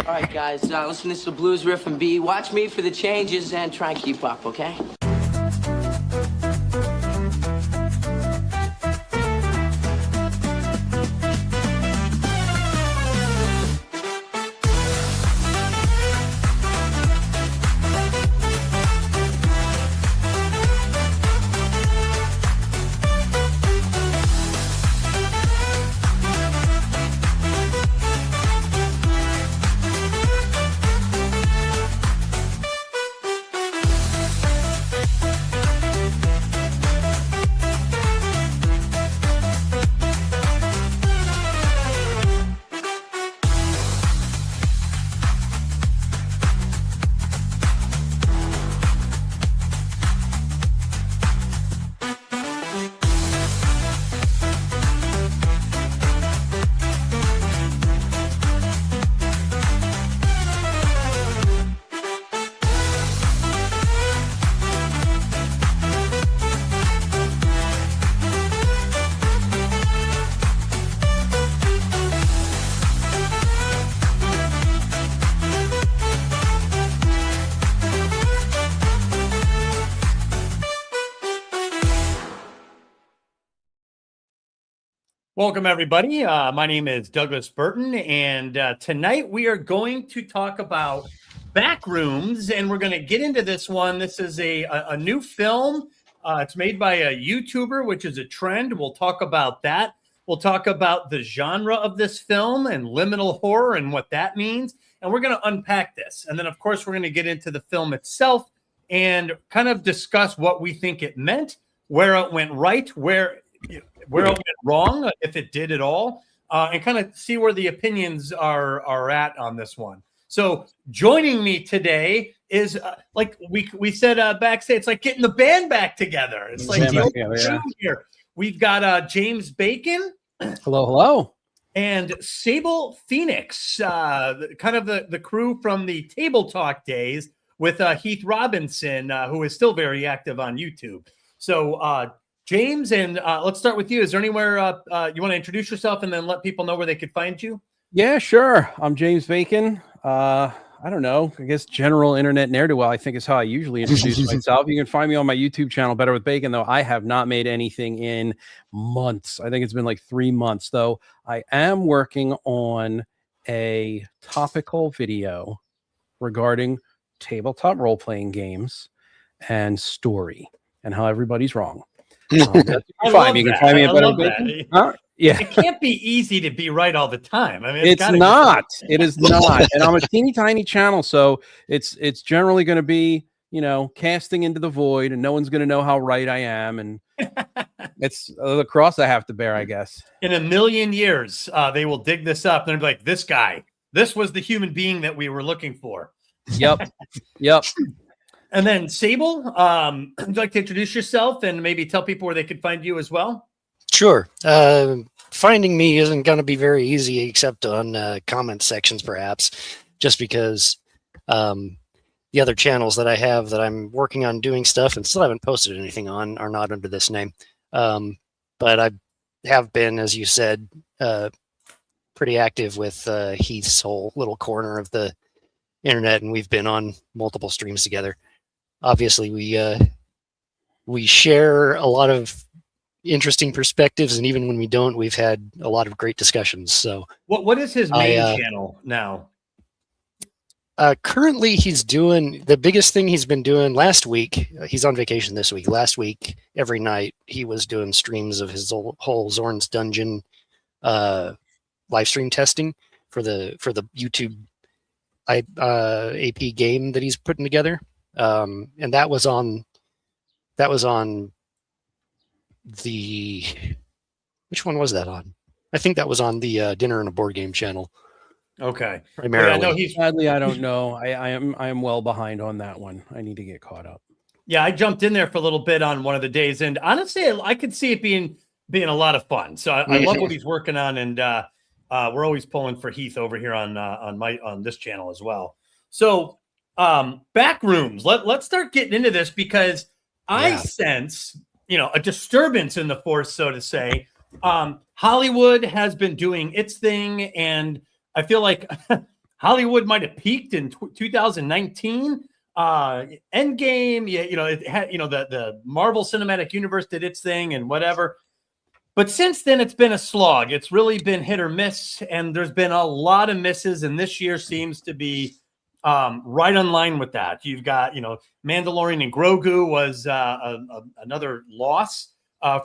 All right, guys, listen to the blues riff and B. Watch me for the changes and try and keep up, okay? Welcome, everybody. My name is Douglas Burton, and tonight we are going to talk about Backrooms, and we're going to get into this one. This is a new film. It's made by a YouTuber, which is a trend. We'll talk about that. We'll talk about the genre of this film and liminal horror and what that means, and we're going to unpack this. And then, of course, we're going to get into the film itself and kind of discuss what we think it meant, where it went right, where it went wrong, if it did at all, and kind of see where the opinions are at on this one. So joining me today is like we said backstage, it's like getting the band back together. It's like here. We've got James Bacon. Hello. And Sable Pheonix, kind of the crew from the Table Talk days with Heath Robinson, who is still very active on YouTube. So James, and let's start with you. Is there anywhere you want to introduce yourself and then let people know where they could find you? Yeah, sure. I'm James Bacon. I don't know. I guess general internet ne'er-do-well, I think, is how I usually introduce myself. You can find me on my YouTube channel, Better with Bacon, though I have not made anything in months. I think it's been like 3 months, though. I am working on a topical video regarding tabletop role-playing games and story and how everybody's wrong. You can find me at Better with Bacon. Huh? Yeah, it can't be easy to be right all the time. I mean, it's not. It is not. And I'm a teeny tiny channel, so it's generally going to be, casting into the void, and no one's going to know how right I am, and it's the cross I have to bear, I guess. In a million years, they will dig this up and they'll be like, "This guy, this was the human being that we were looking for." Yep. And then Sable, would you like to introduce yourself and maybe tell people where they could find you as well? Sure. Finding me isn't going to be very easy, except on comment sections, perhaps, just because the other channels that I have that I'm working on doing stuff and still haven't posted anything on are not under this name. But I have been, as you said, pretty active with Heath's whole little corner of the internet, and we've been on multiple streams together. Obviously, we share a lot of interesting perspectives, and even when we don't, we've had a lot of great discussions. So what is his main channel now? Currently he's doing the biggest thing he's been doing last week. He's on vacation this week. Last week, every night he was doing streams of his whole Zorn's Dungeon live stream testing for the YouTube AP game that he's putting together. And that was on the, which one was that on? I think that was on the Dinner and a Board Game channel. Okay. Primarily. Well, yeah, Sadly, I don't know. I am well behind on that one. I need to get caught up. Yeah, I jumped in there for a little bit on one of the days, and honestly, I could see it being a lot of fun. So I love what he's working on, and we're always pulling for Heath over here on this channel as well. So Backrooms, let's start getting into this, because I sense a disturbance in the force, so to say. Hollywood has been doing its thing, and I feel like Hollywood might have peaked in 2019. Endgame, yeah, it had, the Marvel Cinematic Universe did its thing and whatever. But since then, it's been a slog. It's really been hit or miss, and there's been a lot of misses, and this year seems to be right on line with that. You've got, Mandalorian and Grogu was another loss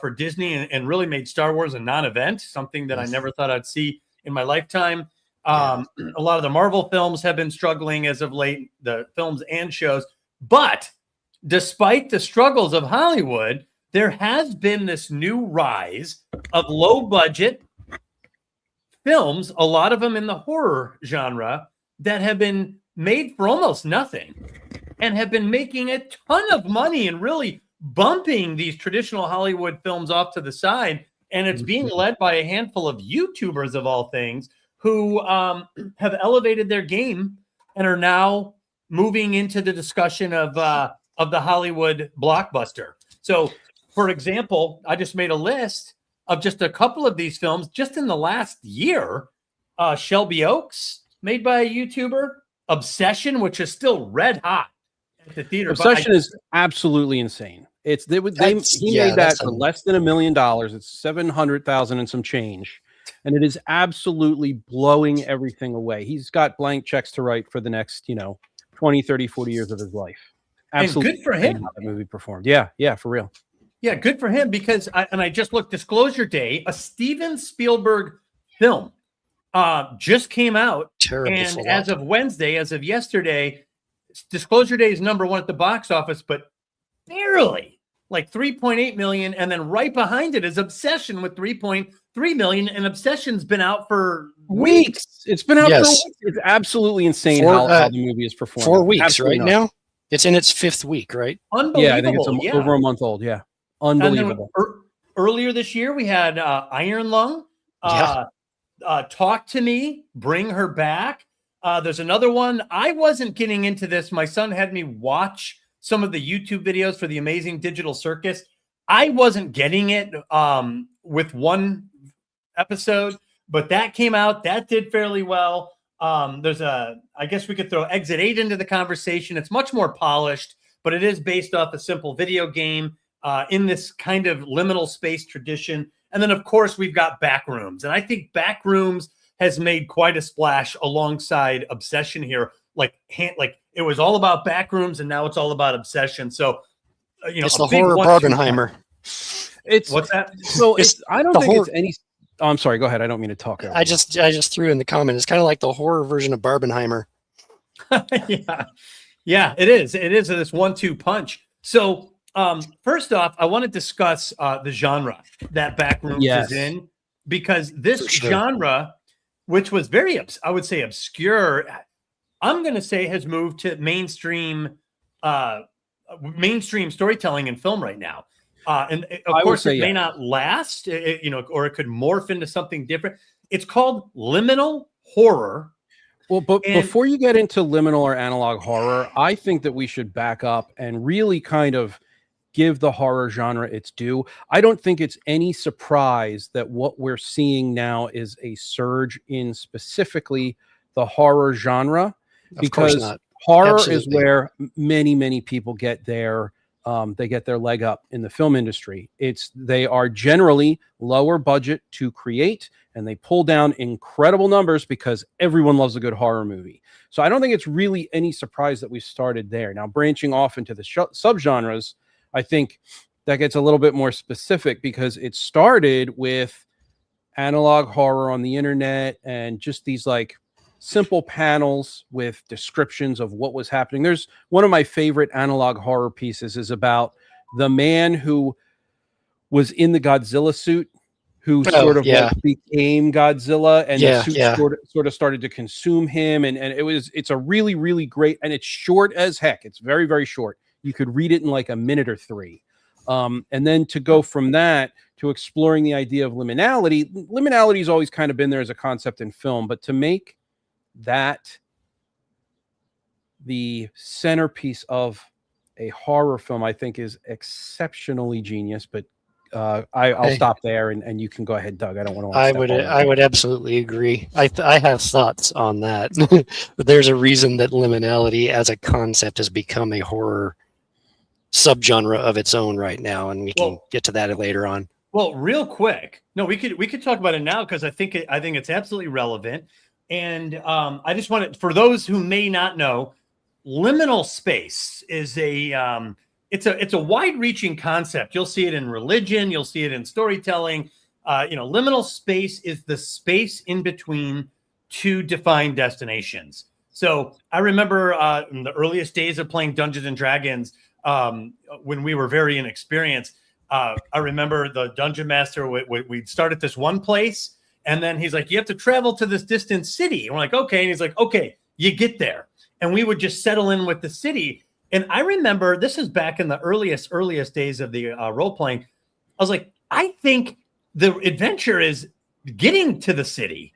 for Disney, and really made Star Wars a non-event, something that I never thought I'd see in my lifetime. A lot of the Marvel films have been struggling as of late, the films and shows. But despite the struggles of Hollywood, there has been this new rise of low-budget films, a lot of them in the horror genre, that have been made for almost nothing and have been making a ton of money and really bumping these traditional Hollywood films off to the side. And it's being led by a handful of YouTubers, of all things, who have elevated their game and are now moving into the discussion of the Hollywood blockbuster. So, for example, I just made a list of just a couple of these films just in the last year. Shelby Oaks, made by a YouTuber. Obsession, which is still red hot at the theater. Obsession is absolutely insane. He made that for less than $1 million. It's 700,000 and some change. And it is absolutely blowing everything away. He's got blank checks to write for the next, 20, 30, 40 years of his life. Absolutely. And good for him. How that movie performed. Yeah, for real. Yeah, good for him, because I just looked, Disclosure Day, a Steven Spielberg film, just came out. Terrible. And as of Wednesday, as of yesterday, Disclosure Day is #1 at the box office, but barely, like 3.8 million. And then right behind it is Obsession with 3.3 million. And Obsession's been out for weeks. It's been out for weeks. It's absolutely insane how the movie is performing. 4 weeks now. It's in its 5th week, right? Unbelievable. Yeah, I think it's over a month old. Yeah. Unbelievable. Earlier this year, we had Iron Lung, Talk to Me, Bring Her Back. There's another one. I wasn't getting into this. My son had me watch some of the YouTube videos for the Amazing Digital Circus. I wasn't getting it with one episode, but that came out. That did fairly well. I guess we could throw Exit 8 into the conversation. It's much more polished, but it is based off a simple video game in this kind of liminal space tradition. And then, of course, we've got Backrooms. And I think Backrooms has made quite a splash alongside Obsession here. Like it was all about Backrooms, and now it's all about Obsession. So, it's the horror Barbenheimer. What's that? So I don't think it's any. Oh, I'm sorry. Go ahead. I don't mean to talk. I just threw in the comment. It's kind of like the horror version of Barbenheimer. Yeah, it is. It is this 1-2 punch. So, first off, I want to discuss the genre that Backrooms is in, because this genre, which was very, I would say, obscure, I'm going to say has moved to mainstream storytelling in film right now. And of course, it may not last, or it could morph into something different. It's called liminal horror. Well, but before you get into liminal or analog horror, I think that we should back up and really kind of give the horror genre its due. I don't think it's any surprise that what we're seeing now is a surge in specifically the horror genre, because horror is where many people get their leg up in the film industry. They are generally lower budget to create, and they pull down incredible numbers because everyone loves a good horror movie. So I don't think it's really any surprise that we started there. Now, branching off into the subgenres, I think that gets a little bit more specific, because it started with analog horror on the internet and just these like simple panels with descriptions of what was happening. There's one of my favorite analog horror pieces is about the man who was in the Godzilla suit, who like became Godzilla, and the suit sort of started to consume him. And it's a really, really great, and it's short as heck. It's very, very short. You could read it in like a minute or 3. And then to go from that to exploring the idea of liminality has always kind of been there as a concept in film, but to make that the centerpiece of a horror film, I think is exceptionally genius. But I'll Hey. stop there, and you can go ahead, Doug. I don't want to. I would absolutely agree. I have thoughts on that. But there's a reason that liminality as a concept has become a horror subgenre of its own right now, and we can get to that later on. Well, real quick, no, we could talk about it now because I think it's absolutely relevant. And I just want to, for those who may not know, liminal space is it's a wide-reaching concept. You'll see it in religion, you'll see it in storytelling. Liminal space is the space in between two defined destinations. So I remember in the earliest days of playing Dungeons and Dragons, when we were very inexperienced. I remember the dungeon master, we'd start at this one place, and then he's like, you have to travel to this distant city. And we're like, okay. And he's like, okay, you get there. And we would just settle in with the city. And I remember, this is back in the earliest days of the role-playing. I was like, I think the adventure is getting to the city.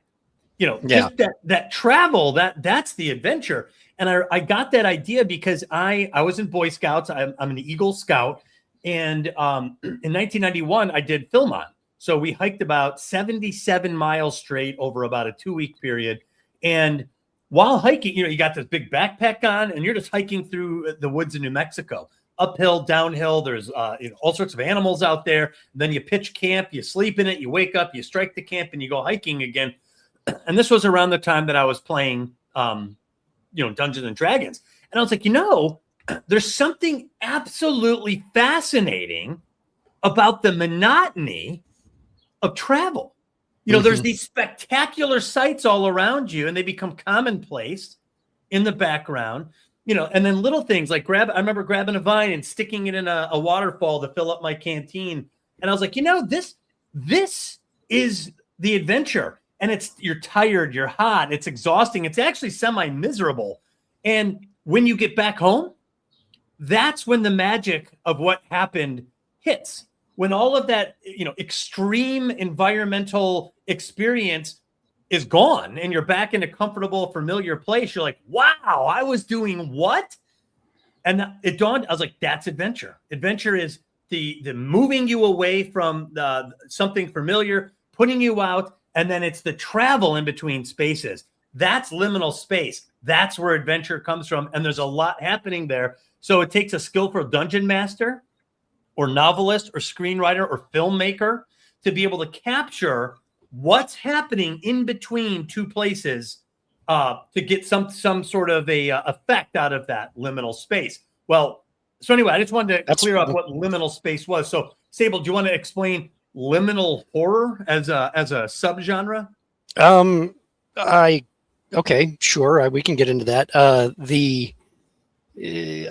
Just that travel, that's the adventure. And I got that idea because I was in Boy Scouts. I'm an Eagle Scout. And in 1991, I did Philmont. So we hiked about 77 miles straight over about a 2-week period. And while hiking, you got this big backpack on, and you're just hiking through the woods in New Mexico, uphill, downhill. There's all sorts of animals out there. Then you pitch camp, you sleep in it, you wake up, you strike the camp, and you go hiking again. And this was around the time that I was playing, Dungeons and Dragons. And I was like, there's something absolutely fascinating about the monotony of travel. There's these spectacular sights all around you, and they become commonplace in the background, and then little things like I remember grabbing a vine and sticking it in a waterfall to fill up my canteen. And I was like, this is the adventure. And you're tired, you're hot, it's exhausting. It's actually semi-miserable. And when you get back home, that's when the magic of what happened hits. When all of that, extreme environmental experience is gone and you're back in a comfortable, familiar place, you're like, wow, I was doing what? And it dawned, I was like, that's adventure. Adventure is the moving you away from something familiar, putting you out, and then it's the travel in between spaces. That's liminal space. That's where adventure comes from. And there's a lot happening there. So it takes a skillful dungeon master or novelist or screenwriter or filmmaker to be able to capture what's happening in between two places to get some sort of a effect out of that liminal space. Well, so anyway, I just wanted to clear up what liminal space was. So Sable, do you want to explain liminal horror as a subgenre? Okay, sure. We can get into that.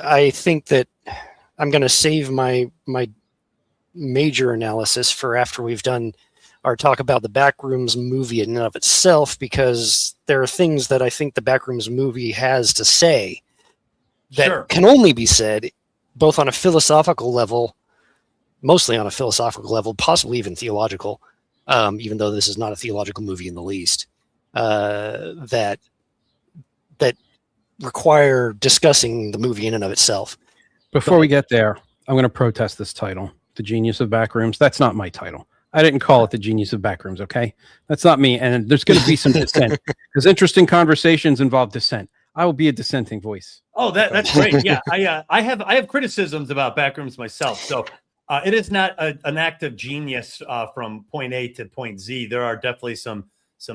I think that I'm going to save my major analysis for after we've done our talk about the Backrooms movie in and of itself, because there are things that I think the Backrooms movie has to say that can only be said both on a philosophical level, mostly on a philosophical level, possibly even theological, even though this is not a theological movie in the least, that require discussing the movie in and of itself. Before we get there, I'm going to protest this title, The Genius of Backrooms. That's not my title. I didn't call it The Genius of Backrooms, okay? That's not me, and there's going to be some dissent, because interesting conversations involve dissent. I will be a dissenting voice. Oh, that's great. Yeah, I have criticisms about Backrooms myself, so it is not an act of genius from point A to point Z. There are definitely some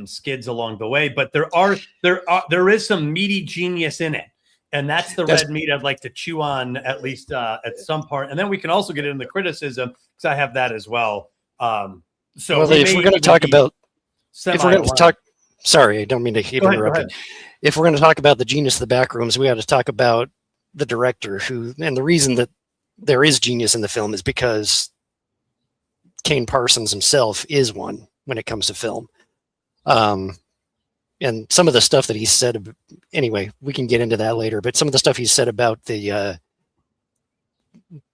skids along the way, but there is some meaty genius in it. And that's the red meat I'd like to chew on at least at some part. And then we can also get into the criticism, because I have that as well. If we're going to talk about, sorry, I don't mean to keep interrupting. If we're going to talk about the genius of the Backrooms, we got to talk about the director and the reason that there is genius in the film is because Kane Parsons himself is one when it comes to film. And some of the stuff that he said, anyway, we can get into that later, but some of the stuff he said about the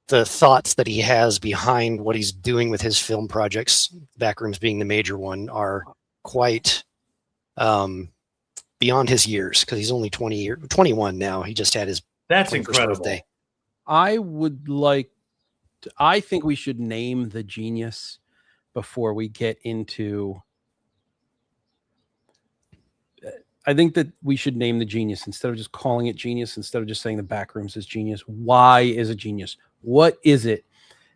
thoughts that he has behind what he's doing with his film projects, Backrooms being the major one, are quite beyond his years, because he's only 21 now. He just had his That's incredible birthday. I would like I think we should name the genius before we get into. I think that we should name the genius instead of just calling it genius, instead of just saying the Backrooms is genius. Why is a genius? What is it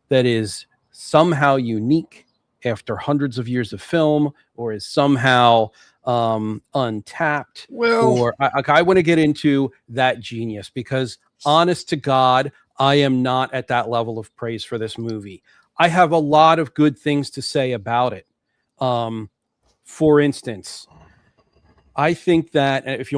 that is somehow unique after hundreds of years of film, or is somehow untapped? Well, Or I want to get into that genius, because honest to God, I am not at that level of praise for this movie. I have a lot of good things to say about it. For instance, I think that if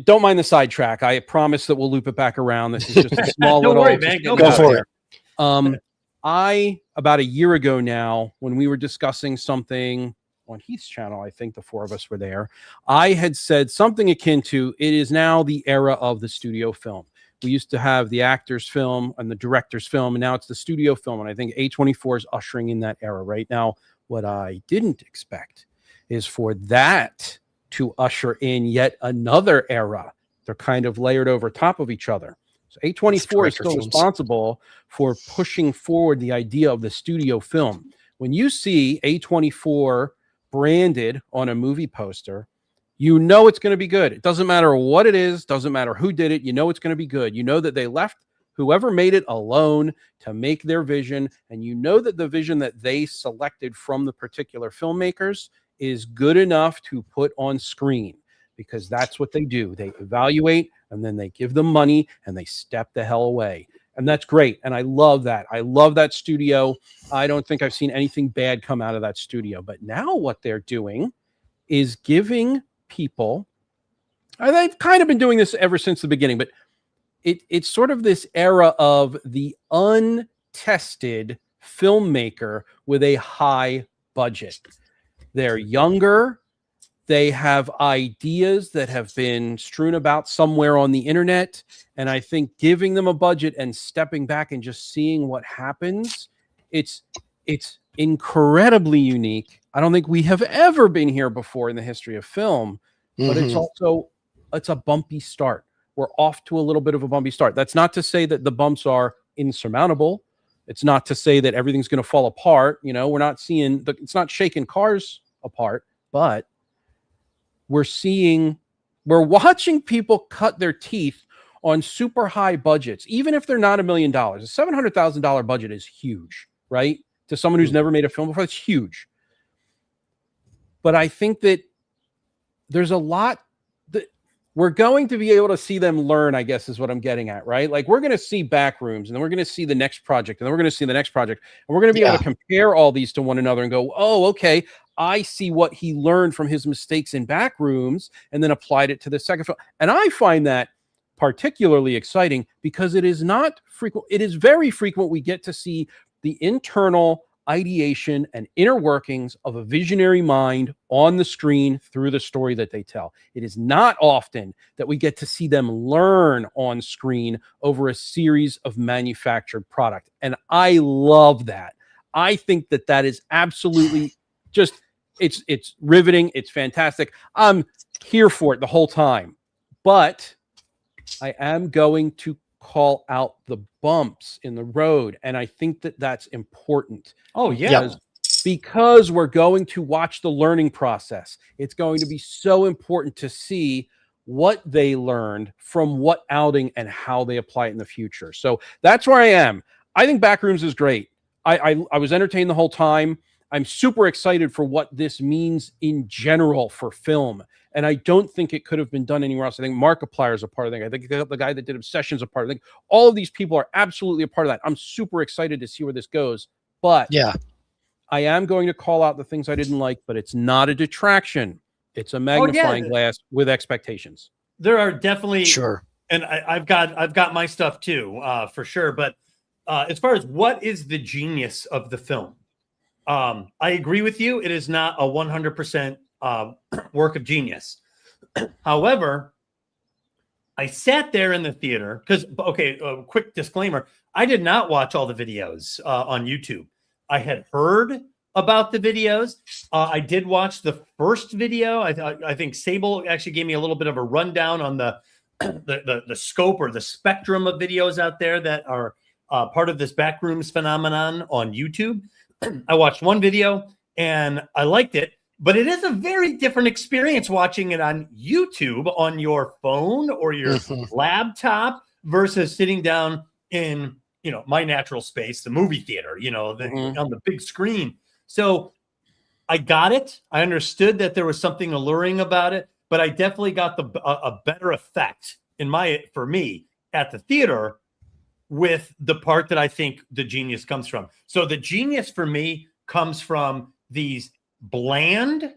don't mind the sidetrack, I promise that we'll loop it back around. This is just a small Don't little. worry, man. Go for it. I, about a year ago now, when we were discussing something on Heath's channel, I think the four of us were there, I had said something akin to, it is now the era of the studio film. We used to have the actor's film and the director's film, and now it's the studio film. And I think A24 is ushering in that era right now. What I didn't expect is for that to usher in yet another era. They're kind of layered over top of each other. So A24 is still responsible for pushing forward the idea of the studio film. When you see A24 branded on a movie poster, you know it's going to be good. It doesn't matter what it is, doesn't matter who did it, you know it's going to be good. You know that they left whoever made it alone to make their vision, and you know that the vision that they selected from the particular filmmakers is good enough to put on screen, because that's what they do. They evaluate, and then they give them money, and they step the hell away. And that's great. And I love that. I love that studio. I don't think I've seen anything bad come out of that studio. But now what they're doing is giving people, and they've kind of been doing this ever since the beginning, but it's sort of this era of the untested filmmaker with a high budget. They're younger. They have ideas that have been strewn about somewhere on the internet. And I think giving them a budget and stepping back and just seeing what happens, it's incredibly unique. I don't think we have ever been here before in the history of film, but it's a bumpy start. We're off to a little bit of a bumpy start. That's not to say that the bumps are insurmountable. It's not to say that everything's going to fall apart. You know, we're not seeing it's not shaking cars apart, but we're watching people cut their teeth on super high budgets, even if they're not $1 million. A $700,000 budget is huge, right? To someone who's never made a film before, it's huge. But I think that there's a lot that we're going to be able to see them learn, I guess is what I'm getting at, right? Like we're going to see Backrooms, and then we're going to see the next project, and then we're going to see the next project, and we're going to be able to compare all these to one another and go, oh, okay, I see what he learned from his mistakes in Backrooms and then applied it to the second film. And I find that particularly exciting because it is not frequent. It is very frequent we get to see the internal ideation and inner workings of a visionary mind on the screen through the story that they tell. It is not often that we get to see them learn on screen over a series of manufactured product. And I love that. I think that that is absolutely just, it's riveting. It's fantastic. I'm here for it the whole time, but I am going to call out the bumps in the road. And I think that that's important. Oh, yeah. Because we're going to watch the learning process. It's going to be so important to see what they learned from what outing and how they apply it in the future. So that's where I am. I think Backrooms is great. I was entertained the whole time. I'm super excited for what this means in general for film. And I don't think it could have been done anywhere else. I think Markiplier is a part of it. I think the guy that did Obsession is a part of it. I think all of these people are absolutely a part of that. I'm super excited to see where this goes. But yeah, I am going to call out the things I didn't like, but it's not a detraction. It's a magnifying glass with expectations. There are definitely and I've got my stuff too, for sure. But as far as what is the genius of the film, I agree with you. It is not a 100% work of genius. However, I sat there in the theater because, a quick disclaimer, I did not watch all the videos on YouTube. I had heard about the videos. I did watch the first video. I think Sable actually gave me a little bit of a rundown on the scope or the spectrum of videos out there that are part of this backrooms phenomenon on YouTube. I watched one video and I liked it, but it is a very different experience watching it on YouTube on your phone or your laptop versus sitting down in, my natural space, the movie theater, on the big screen. So I got it. I understood that there was something alluring about it, but I definitely got a better effect for me at the theater with the part that I think the genius comes from. So the genius for me comes from these bland,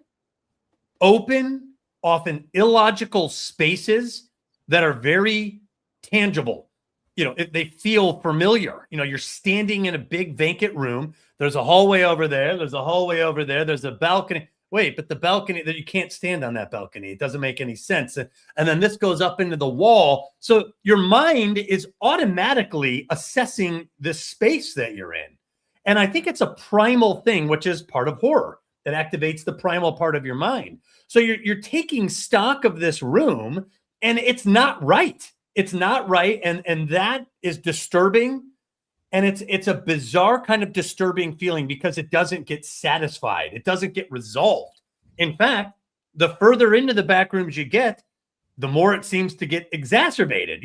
open, often illogical spaces that are very tangible. They feel familiar. You're standing in a big vacant room. There's a hallway over there. There's a hallway over there. There's a balcony. Wait, but the balcony, that you can't stand on that balcony. It doesn't make any sense. And then this goes up into the wall. So your mind is automatically assessing the space that you're in. And I think it's a primal thing, which is part of horror. It activates the primal part of your mind. So you're taking stock of this room and it's not right. It's not right. And that is disturbing. And it's a bizarre kind of disturbing feeling because it doesn't get satisfied. It doesn't get resolved. In fact, the further into the back rooms you get, the more it seems to get exacerbated.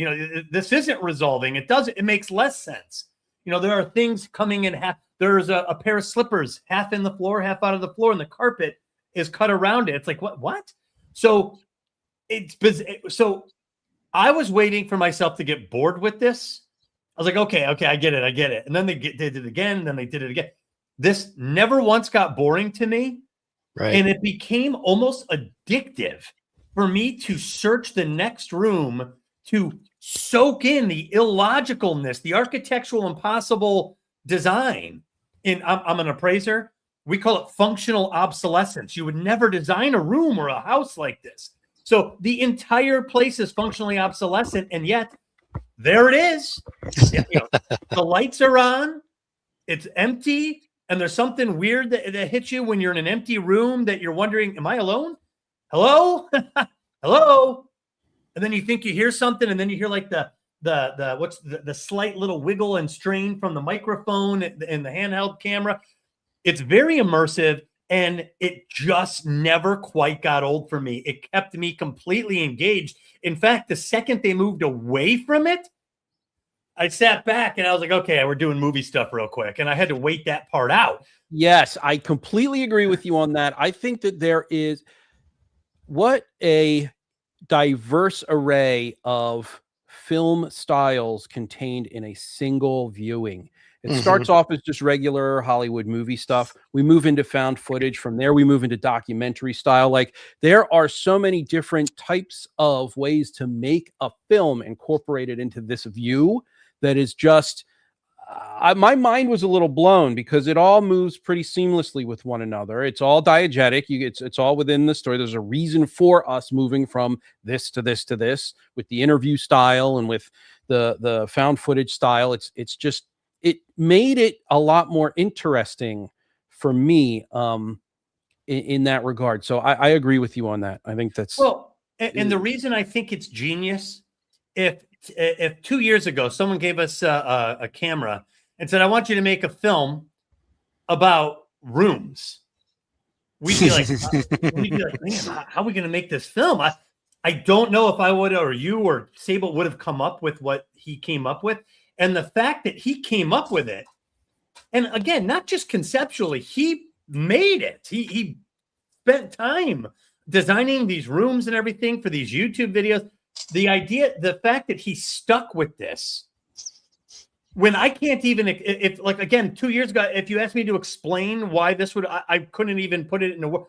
This isn't resolving. It makes less sense. There are things coming in half. There's a pair of slippers, half in the floor, half out of the floor, and the carpet is cut around it. It's like, what? So so I was waiting for myself to get bored with this. I was like, okay, I get it. And then they did it again, and then they did it again. This never once got boring to me. Right. And it became almost addictive for me to search the next room to soak in the illogicalness, the architectural impossible design. I'm an appraiser. We call it functional obsolescence. You would never design a room or a house like this. So the entire place is functionally obsolescent, and yet there it is. The lights are on. It's empty. And there's something weird that hits you when you're in an empty room that you're wondering, am I alone? Hello? Hello? And then you think you hear something, and then you hear like the slight little wiggle and strain from the microphone and the handheld camera. It's very immersive, and it just never quite got old for me. It kept me completely engaged. In fact, the second they moved away from it, I sat back and I was like, okay, we're doing movie stuff real quick. And I had to wait that part out. Yes, I completely agree with you on that. I think that there is what a diverse array of film styles contained in a single viewing. It starts off as just regular Hollywood movie stuff. We move into found footage. From there, we move into documentary style. Like, there are so many different types of ways to make a film incorporated into this view that is just, my mind was a little blown because it all moves pretty seamlessly with one another. It's all diegetic. It's all within the story. There's a reason for us moving from this to this to this with the interview style and with the found footage style. It's just, it made it a lot more interesting for me in that regard. So I agree with you on that. I think that's well, and the reason I think it's genius, if 2 years ago someone gave us a camera and said, I want you to make a film about rooms, we'd be like, man, how are we going to make this film? I don't know if I would, or you or Sable would have come up with what he came up with. And the fact that he came up with it, and again, not just conceptually, he made it. He spent time designing these rooms and everything for these YouTube videos. The fact that he stuck with this, when I can't even, if like, again, 2 years ago, if you asked me to explain why this would, I couldn't even put it in a word.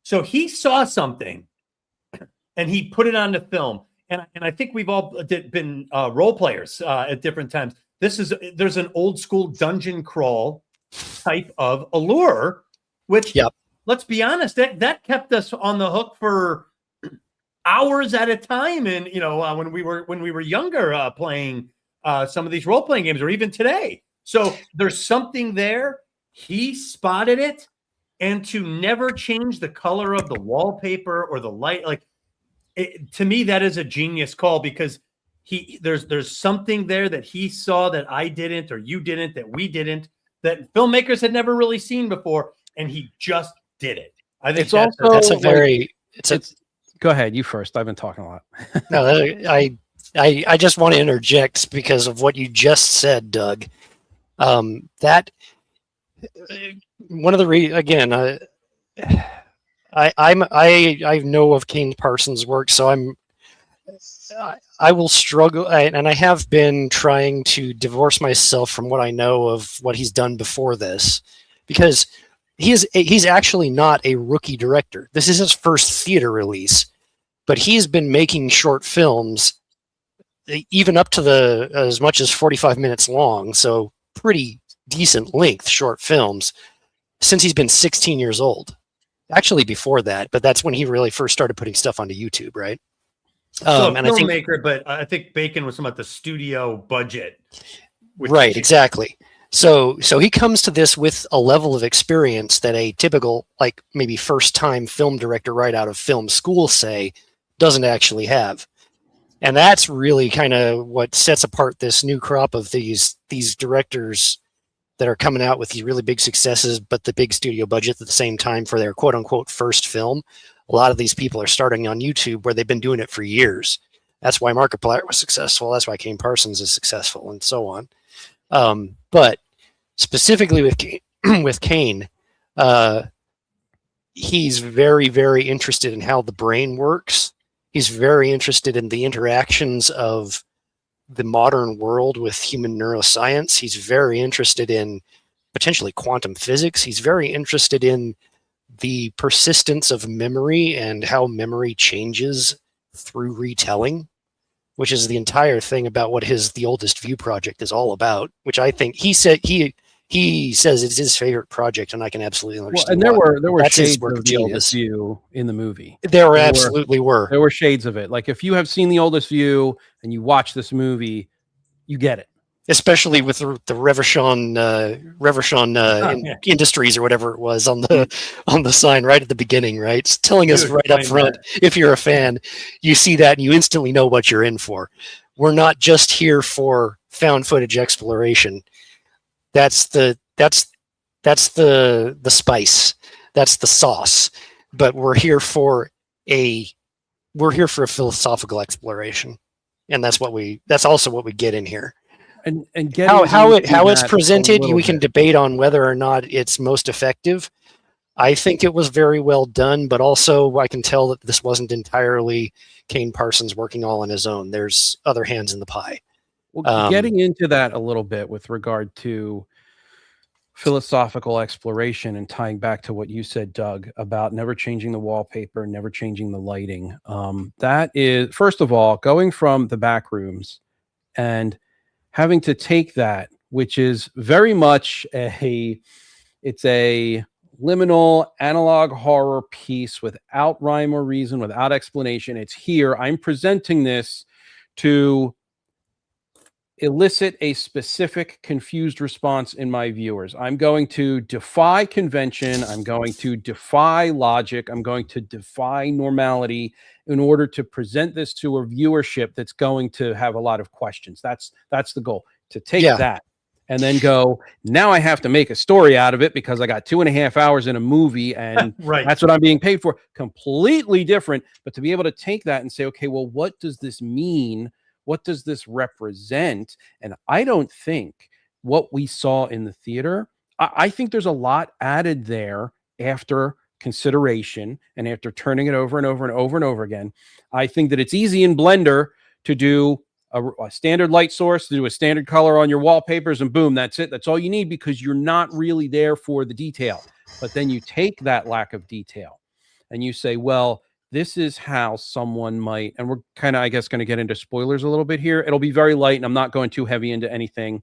So he saw something and he put it on the film. And I think we've all been role players at different times. There's an old school dungeon crawl type of allure, which, let's be honest, that kept us on the hook for hours at a time. And when we were younger, playing some of these role playing games, or even today. So there's something there. He spotted it, and to never change the color of the wallpaper or the light, like. To me, that is a genius call, because there's something there that he saw that I didn't, or you didn't, that we didn't, that filmmakers had never really seen before, and he just did it. I think that's a very go ahead, you first. I've been talking a lot. No, I just want to interject because of what you just said, Doug. That one of the again, I know of Kane Parsons' work, so I will struggle, and I have been trying to divorce myself from what I know of what he's done before this, because he's actually not a rookie director. This is his first theater release, but he's been making short films, even up to as much as 45 minutes long, so pretty decent length short films, since he's been 16 years old. Actually before that, but that's when he really first started putting stuff onto YouTube, right? So and filmmaker, but I think Bacon was talking about the studio budget. Right, exactly. So he comes to this with a level of experience that a typical, like maybe first-time film director right out of film school, say, doesn't actually have. And that's really kind of what sets apart this new crop of these directors that are coming out with these really big successes, but the big studio budget at the same time for their quote-unquote first film. A lot of these people are starting on YouTube where they've been doing it for years. That's why Markiplier was successful. That's why Kane Parsons is successful, and so on. But specifically with Kane, he's very, very interested in how the brain works. He's very interested in the interactions of the modern world with human neuroscience. He's very interested in potentially quantum physics. He's very interested in the persistence of memory and how memory changes through retelling, which is the entire thing about what The Oldest View project is all about, which I think he says it's his favorite project, and I can absolutely understand. Well, and there were shades of The Oldest View in the movie. There absolutely were. There were shades of it. Like if you have seen The Oldest View and you watch this movie, you get it. Especially with the Revachon Industries or whatever it was on the sign right at the beginning, right? It's telling us right up front, if you're a fan, you see that and you instantly know what you're in for. We're not just here for found footage exploration. That's the spice. That's the sauce. But we're here for a philosophical exploration. And that's also what we get in here. And how it's presented, we can debate on whether or not it's most effective. I think it was very well done, but also I can tell that this wasn't entirely Kane Parsons working all on his own. There's other hands in the pie. Well, getting into that a little bit with regard to philosophical exploration and tying back to what you said, Doug, about never changing the wallpaper, never changing the lighting. That is, first of all, going from the back rooms and having to take that, which is very much it's a liminal analog horror piece without rhyme or reason, without explanation. It's here. I'm presenting this to elicit a specific confused response in my viewers. I'm going to defy convention. I'm going to defy logic. I'm going to defy normality in order to present this to a viewership that's going to have a lot of questions. That's the goal, to take that and then go, now I have to make a story out of it because I got 2.5 hours in a movie and that's what I'm being paid for. Completely different. But to be able to take that and say, okay, well, what does this mean? What does this represent? And I don't think what we saw in the theater, I think there's a lot added there after consideration and after turning it over and over and over and over again. I think that it's easy in Blender to do a standard light source, to do a standard color on your wallpapers, and boom, that's it. That's all you need because you're not really there for the detail. But then you take that lack of detail and you say, well, this is how someone might, and we're kind of, I guess, going to get into spoilers a little bit here. It'll be very light and I'm not going too heavy into anything,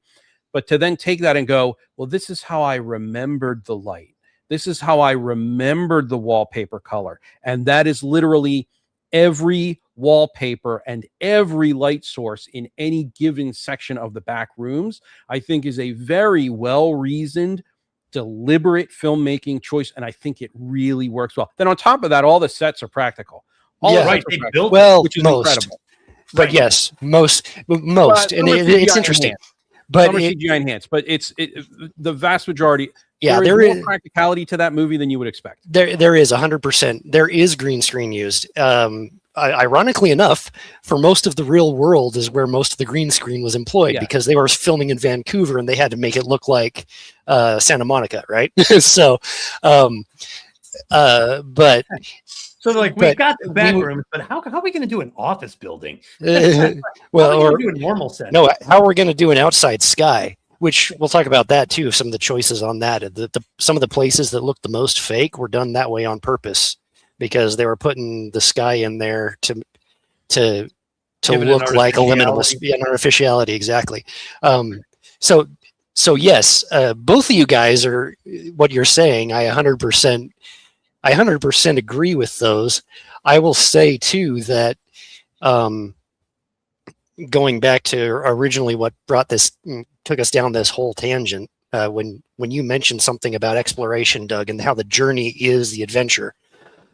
but to then take that and go, well, this is how I remembered the light. This is how I remembered the wallpaper color. And that is literally every wallpaper and every light source in any given section of the back rooms, I think is a very well-reasoned, deliberate filmmaking choice, and I think it really works well. Then on top of that, all the sets are practical. All the sets are practical, which is incredible. but yes, most, and it's interesting. But some are CGI enhanced, but it's the vast majority. Yeah, there is more practicality to that movie than you would expect. There is 100%. There is green screen used. Ironically enough, for most of the real world is where most of the green screen was employed, because they were filming in Vancouver and they had to make it look like Santa Monica, right? So, but. So like we've got the back rooms, but how are we going to do an office building? Well, how are we do a normal set? No, how are we going to do an outside sky? Which we'll talk about that too. Some of the choices on that. Some of the places that looked the most fake were done that way on purpose, because they were putting the sky in there to look like a liminal, an artificiality. Exactly. So yes, both of you guys are what you're saying. I 100% agree with those. I will say too that going back to originally what took us down this whole tangent, when you mentioned something about exploration, Doug, and how the journey is the adventure,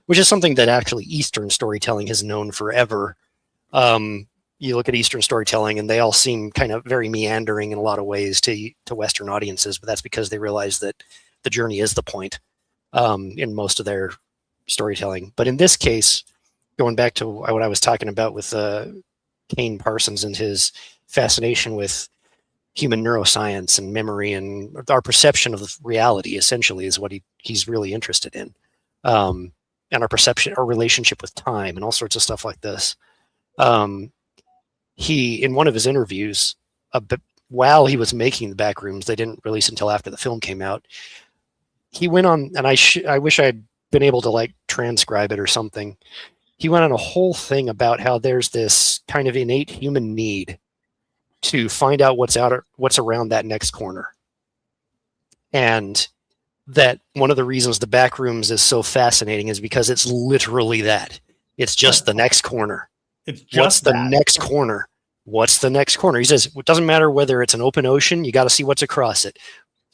which is something that actually Eastern storytelling has known forever. You look at Eastern storytelling and they all seem kind of very meandering in a lot of ways to Western audiences, but that's because they realize that the journey is the point in most of their storytelling. But in this case, going back to what I was talking about with Kane Parsons and his fascination with human neuroscience and memory and our perception of reality, essentially, is what he's really interested in. And our perception, our relationship with time and all sorts of stuff like this. He, in one of his interviews, while he was making the Backrooms, they didn't release until after the film came out, he went on, and I wish I'd been able to like transcribe it or something. He went on a whole thing about how there's this kind of innate human need to find out what's around that next corner. And that one of the reasons the Backrooms is so fascinating is because it's literally that. It's just the next corner. It's just the next corner. What's the next corner? He says, it doesn't matter whether it's an open ocean, you got to see what's across it.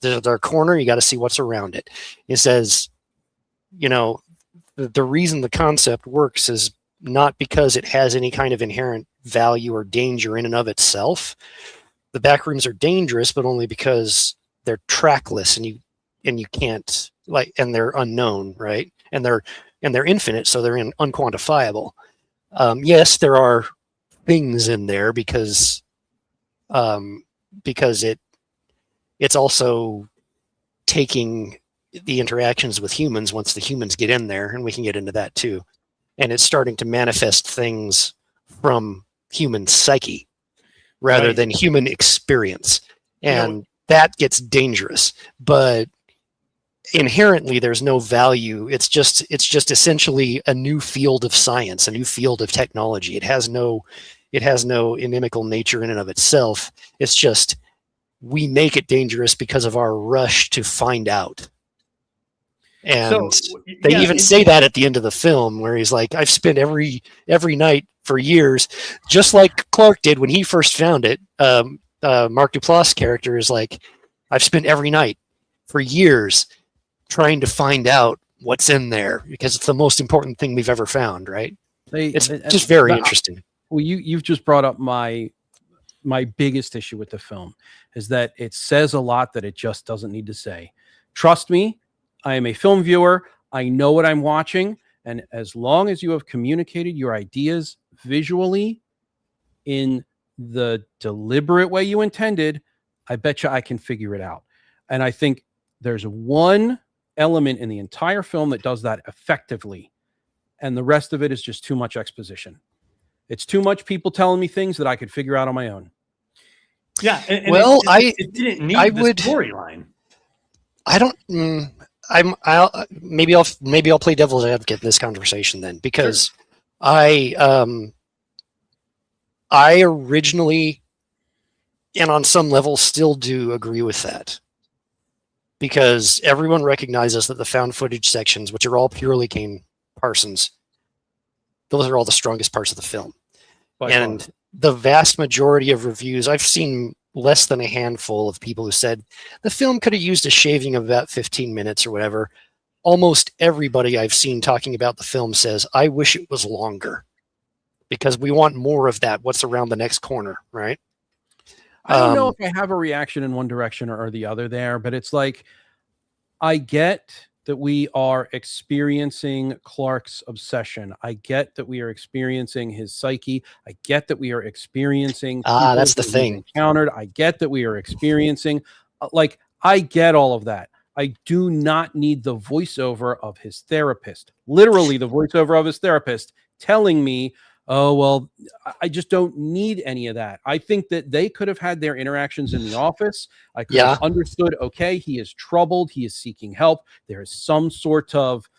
There's a corner, you got to see what's around it. He says, the reason the concept works is not because it has any kind of inherent value or danger in and of itself. The Backrooms are dangerous, but only because they're trackless and you can't and they're unknown, right? And they're infinite, so they're unquantifiable. Yes, there are things in there because it's also taking the interactions with humans once the humans get in there, and we can get into that too. And it's starting to manifest things from human psyche rather than human experience. And that gets dangerous, but inherently there's no value. It's just essentially a new field of science, a new field of technology. It has no inimical nature in and of itself. It's just, we make it dangerous because of our rush to find out. And they even say that at the end of the film, where he's like, I've spent every night for years, just like Clark did when he first found it. Mark Duplass' character is like, I've spent every night for years trying to find out what's in there because it's the most important thing we've ever found, right? It's just very interesting. Well, you've just brought up my biggest issue with the film, is that it says a lot that it just doesn't need to say. Trust me, I am a film viewer. I know what I'm watching. And as long as you have communicated your ideas visually in the deliberate way you intended, I bet you I can figure it out. And I think there's one element in the entire film that does that effectively. And the rest of it is just too much exposition. It's too much people telling me things that I could figure out on my own. Yeah. And it didn't need the storyline. I don't. Maybe I'll play devil's advocate in this conversation then, because sure. I originally, and on some level still do, agree with that, because everyone recognizes that the found footage sections, which are all purely Kane Parsons, those are all the strongest parts of the film. And the vast majority of reviews, I've seen less than a handful of people who said the film could have used a shaving of about 15 minutes or whatever. Almost everybody I've seen talking about the film says, I wish it was longer. because we want more of that. What's around the next corner, right? I don't know if I have a reaction in one direction or the other there, but it's like, I get that we are experiencing Clark's obsession. I get that we are experiencing his psyche. I get that we are experiencing that's the that he's thing. encountered. I get that we are experiencing, like, I get all of that. I do not need the voiceover of his therapist, literally the voiceover of his therapist telling me, oh, well, I just don't need any of that. I think that they could have had their interactions in the office. I could have understood, okay, he is troubled. He is seeking help. There is some sort of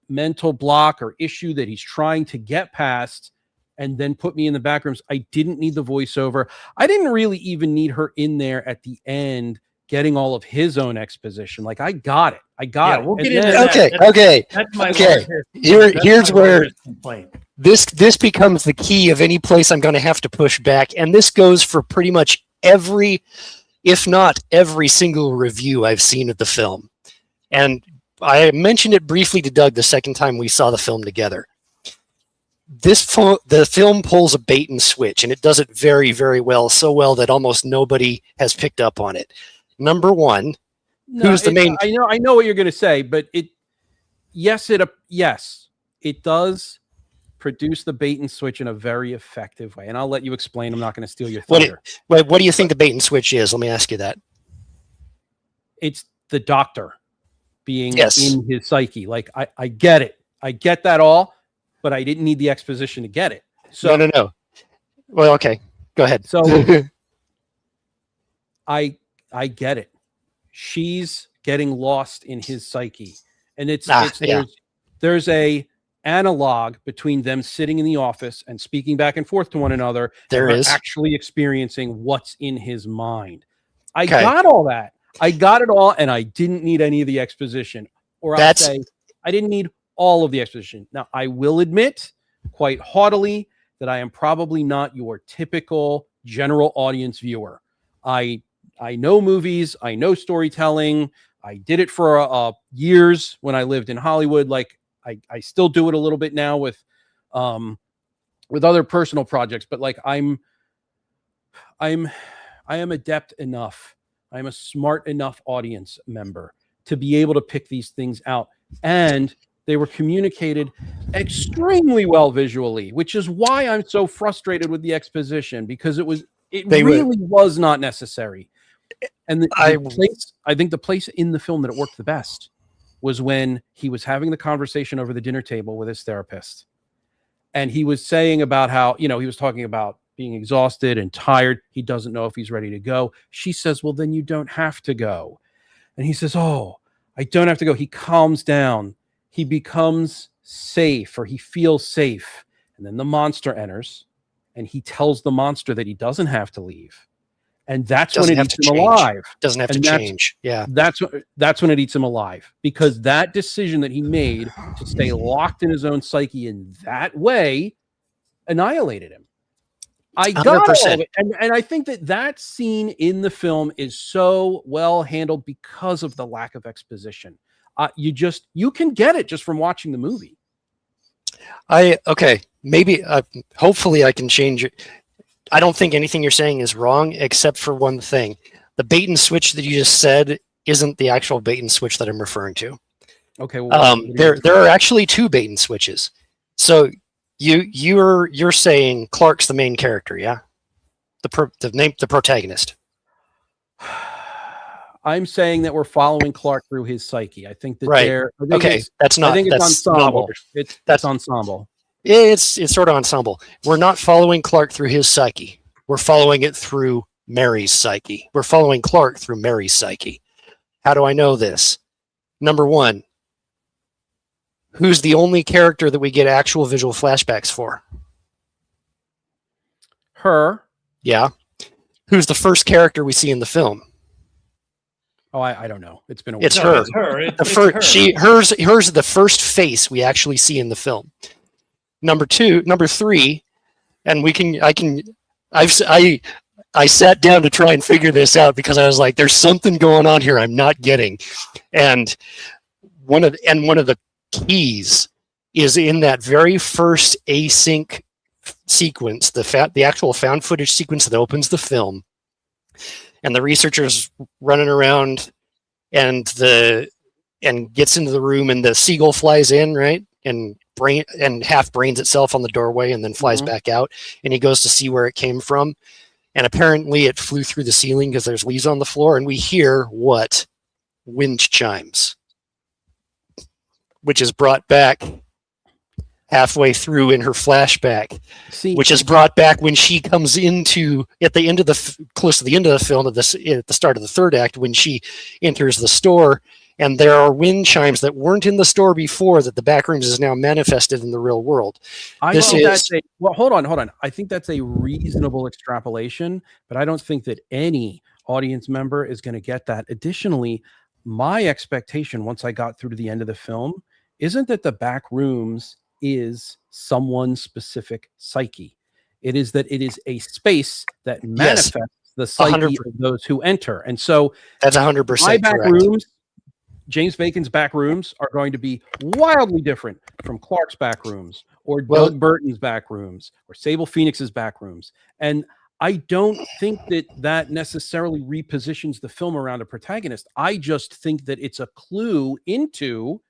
mental block or issue that he's trying to get past, and then put me in the back rooms. I didn't need the voiceover. I didn't really even need her in there at the end getting all of his own exposition. Like, I got it. I got it. We'll get And into then- that. Okay. That's my Okay. largest- Here's that's my where largest complaint. this becomes the key of any place I'm going to have to push back. And this goes for pretty much every, if not every single review I've seen of the film. And I mentioned it briefly to Doug the second time we saw the film together. The film pulls a bait and switch, and it does it very, very well, so well that almost nobody has picked up on it. Number one, who's the main? I know what you're going to say, but yes, it does produce the bait and switch in a very effective way. And I'll let you explain. I'm not going to steal your thunder. What do you think the bait and switch is? Let me ask you that. It's the doctor being Yes. in his psyche. Like, I get it. I get that all, but I didn't need the exposition to get it. So No. Well, okay. Go ahead. So I get it. She's getting lost in his psyche. And there's a analog between them sitting in the office and speaking back and forth to one another. There and is actually experiencing what's in his mind. I Okay. got all that. I got it all, and I didn't need any of the exposition. Or I'll say I didn't need all of the exposition. Now, I will admit quite haughtily that I am probably not your typical general audience viewer. I know movies. I know storytelling. I did it for years when I lived in Hollywood. Like, I still do it a little bit now with other personal projects, but like I am adept enough. I'm a smart enough audience member to be able to pick these things out. And they were communicated extremely well visually, which is why I'm so frustrated with the exposition, because it really was not necessary. And I think the place in the film that it worked the best was when he was having the conversation over the dinner table with his therapist. And he was saying about how, he was talking about being exhausted and tired. He doesn't know if he's ready to go. She says, well, then you don't have to go. And he says, oh, I don't have to go. He calms down. He becomes safe, or he feels safe. And then the monster enters, and he tells the monster that he doesn't have to leave. And that's when it eats him alive. Doesn't have to change. Yeah. That's when it eats him alive, because that decision that he made to stay locked in his own psyche in that way annihilated him. I got all of it. And I think that scene in the film is so well handled because of the lack of exposition. You can get it just from watching the movie. Maybe hopefully I can change it. I don't think anything you're saying is wrong, except for one thing. The bait and switch that you just said isn't the actual bait and switch that I'm referring to. Okay. Well, there are actually two bait and switches. So you're saying Clark's the main character, yeah? The protagonist. I'm saying that we're following Clark through his psyche. I think that that's not. I think it's ensemble. That's ensemble. It's sort of ensemble. We're not following Clark through his psyche. We're following it through Mary's psyche. We're following Clark through Mary's psyche. How do I know this? Number one, who's the only character that we get actual visual flashbacks for? Her. Yeah. Who's the first character we see in the film? Oh, I don't know. It's been a while. It's her. Hers is the first face we actually see in the film. Number three, and I sat down to try and figure this out because I was like, there's something going on here I'm not getting. And one of the keys is in that very first async sequence, the actual found footage sequence that opens the film, and the researchers running around, and gets into the room, and the seagull flies in, right, and half brains itself on the doorway, and then flies back out, and he goes to see where it came from, and apparently it flew through the ceiling because there's leaves on the floor, and we hear what? Wind chimes, which is brought back halfway through in her flashback, which is brought back when she comes into at the end of close to the end of the film, at the start of the third act, when she enters the store, and there are wind chimes that weren't in the store before, that the Backrooms is now manifested in the real world. Hold on. I think that's a reasonable extrapolation, but I don't think that any audience member is going to get that. Additionally, my expectation once I got through to the end of the film isn't that the Backrooms is someone's specific psyche. It is that it is a space that manifests the psyche 100%. of those who enter. And so that's 100% my correct. Backrooms, James Bacon's Backrooms, are going to be wildly different from Clark's Backrooms, or Doug Burton's Backrooms, or Sable Pheonix's Backrooms. And I don't think that that necessarily repositions the film around a protagonist. I just think that it's a clue into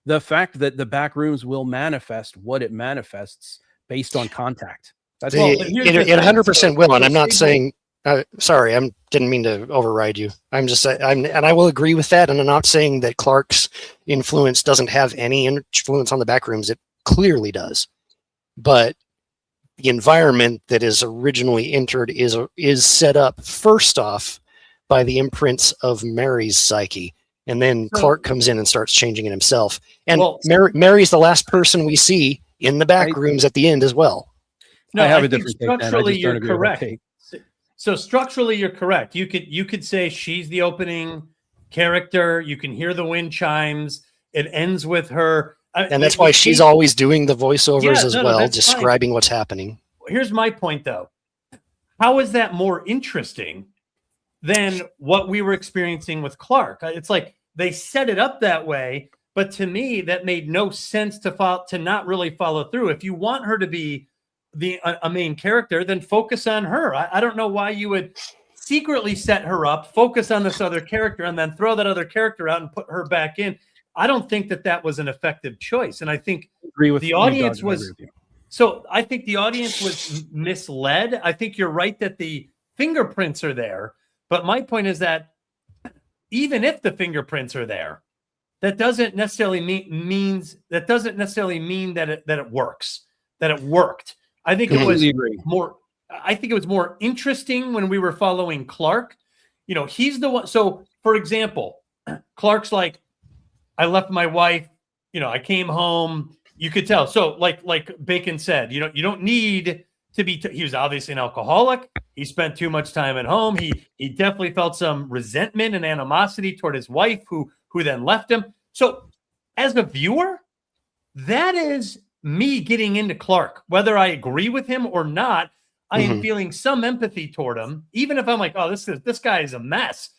the fact that the Backrooms will manifest what it manifests based on contact. That's all. It 100% will, and I'm not saying. Sorry, I didn't mean to override you. I'm just and I will agree with that. And I'm not saying that Clark's influence doesn't have any influence on the Backrooms. It clearly does, but the environment that is originally entered is set up first off by the imprints of Mary's psyche. And then Clark comes in and starts changing it himself. And Mary's the last person we see in the Backrooms at the end as well. No, I have a different take. Structurally, you're correct. So structurally, you're correct. You could say she's the opening character. You can hear the wind chimes. It ends with her. And that's why she's always doing the voiceovers as well, describing what's happening. Here's my point, though. How is that more interesting than what we were experiencing with Clark? It's like they set it up that way, but to me, that made no sense to not really follow through. If you want her to be a main character, then focus on her. I don't know why you would secretly set her up, focus on this other character, and then throw that other character out and put her back in. I don't think that was an effective choice, and I think the audience was. So I think the audience was misled. I think you're right that the fingerprints are there, but my point is that even if the fingerprints are there, that doesn't necessarily mean that it works, that it worked. I think it was more. I think it was more interesting when we were following Clark. You know, he's the one. So, for example, Clark's like, I left my wife. You know, I came home. You could tell. So, like Bacon said, you don't need to be. He was obviously an alcoholic. He spent too much time at home. He definitely felt some resentment and animosity toward his wife, who then left him. So, as a viewer, that is me getting into Clark, whether I agree with him or not. I am feeling some empathy toward him, even if I'm like, oh, this guy is a mess.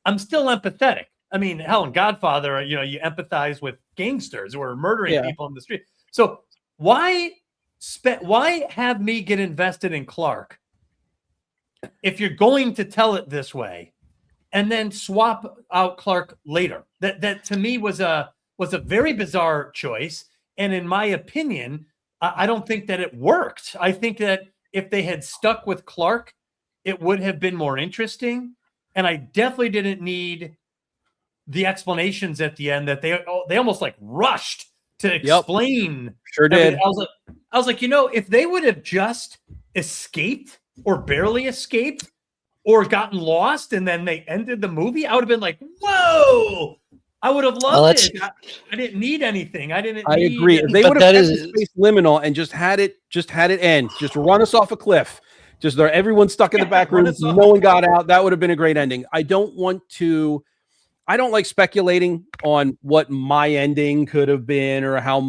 I'm still empathetic. I mean, hell, in Godfather, you empathize with gangsters who are murdering people in the street. So why have me get invested in Clark if you're going to tell it this way, and then swap out Clark later? That to me was a very bizarre choice. And in my opinion, I don't think that it worked. I think that if they had stuck with Clark, it would have been more interesting. And I definitely didn't need the explanations at the end that they almost like rushed to explain. Yep. Sure did. I was like, if they would have just escaped or barely escaped or gotten lost and then they ended the movie, I would have been like, whoa. I would have loved it. I didn't need anything. I agree. If they would have kept the space liminal and just had it end, just run us off a cliff. Just everyone stuck in the back room. No one got out. That would have been a great ending. I don't like speculating on what my ending could have been or how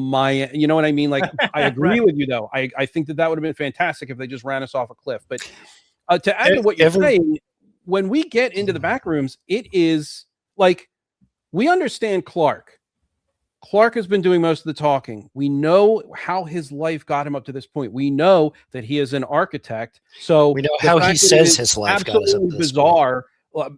you know what I mean? Like, I agree with you though. I think that would have been fantastic if they just ran us off a cliff. But to add to what you're saying, when we get into the back rooms, it is like, we understand Clark. Clark has been doing most of the talking. We know how his life got him up to this point. We know that he is an architect. So We know the how fact he that says it is his life got us up to absolutely this bizarre.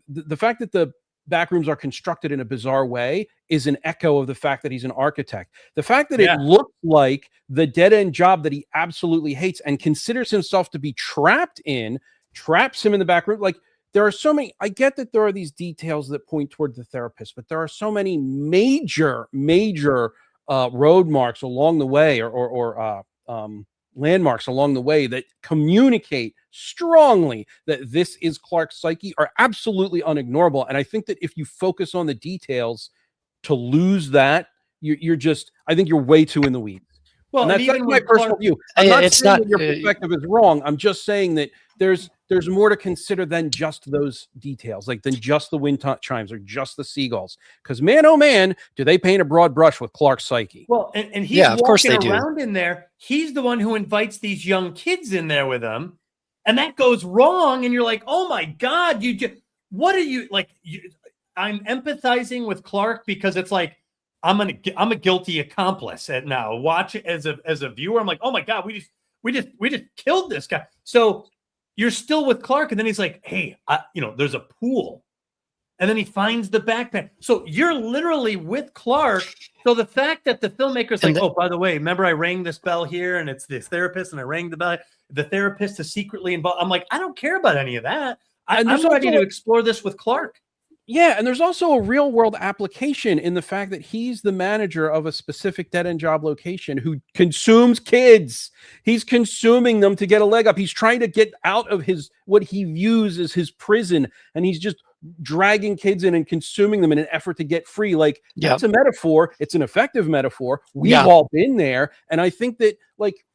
The fact that the backrooms are constructed in a bizarre way is an echo of the fact that he's an architect. The fact that it looks like the dead end job that he absolutely hates and considers himself to be trapped in, traps him in the back room. Like, there are so many. I get that there are these details that point toward the therapist, but there are so many major road marks along the way, or landmarks along the way that communicate strongly that this is Clark's psyche, are absolutely unignorable. And I think that if you focus on the details to lose that, you're just, I think you're way too in the weeds. Well, and that's even my personal view. I'm not it's saying not that your perspective is wrong. I'm just saying that there's more to consider than just those details, like than just the wind chimes or just the seagulls. Because man, oh man, do they paint a broad brush with Clark's psyche? Well, and he's of course walking they do. around in there. He's the one who invites these young kids in there with him, and that goes wrong. And you're like, oh my God, what are you like? I'm empathizing with Clark because it's like, I'm a guilty accomplice at now. Watch it as a viewer. I'm like, oh my God, we just killed this guy. So you're still with Clark, and then he's like, hey, there's a pool, and then he finds the backpack. So you're literally with Clark. So the fact that the filmmaker's like, oh, by the way, remember I rang this bell here, and it's this therapist, and I rang the bell. The therapist is secretly involved. I'm like, I don't care about any of that. I'm ready to explore this with Clark. Yeah, and there's also a real world application in the fact that he's the manager of a specific dead end job location who consumes kids. He's consuming them to get a leg up. He's trying to get out of what he views as his prison, and he's just dragging kids in and consuming them in an effort to get free. Like, that's a metaphor. It's an effective metaphor. We've all been there, and I think that, like,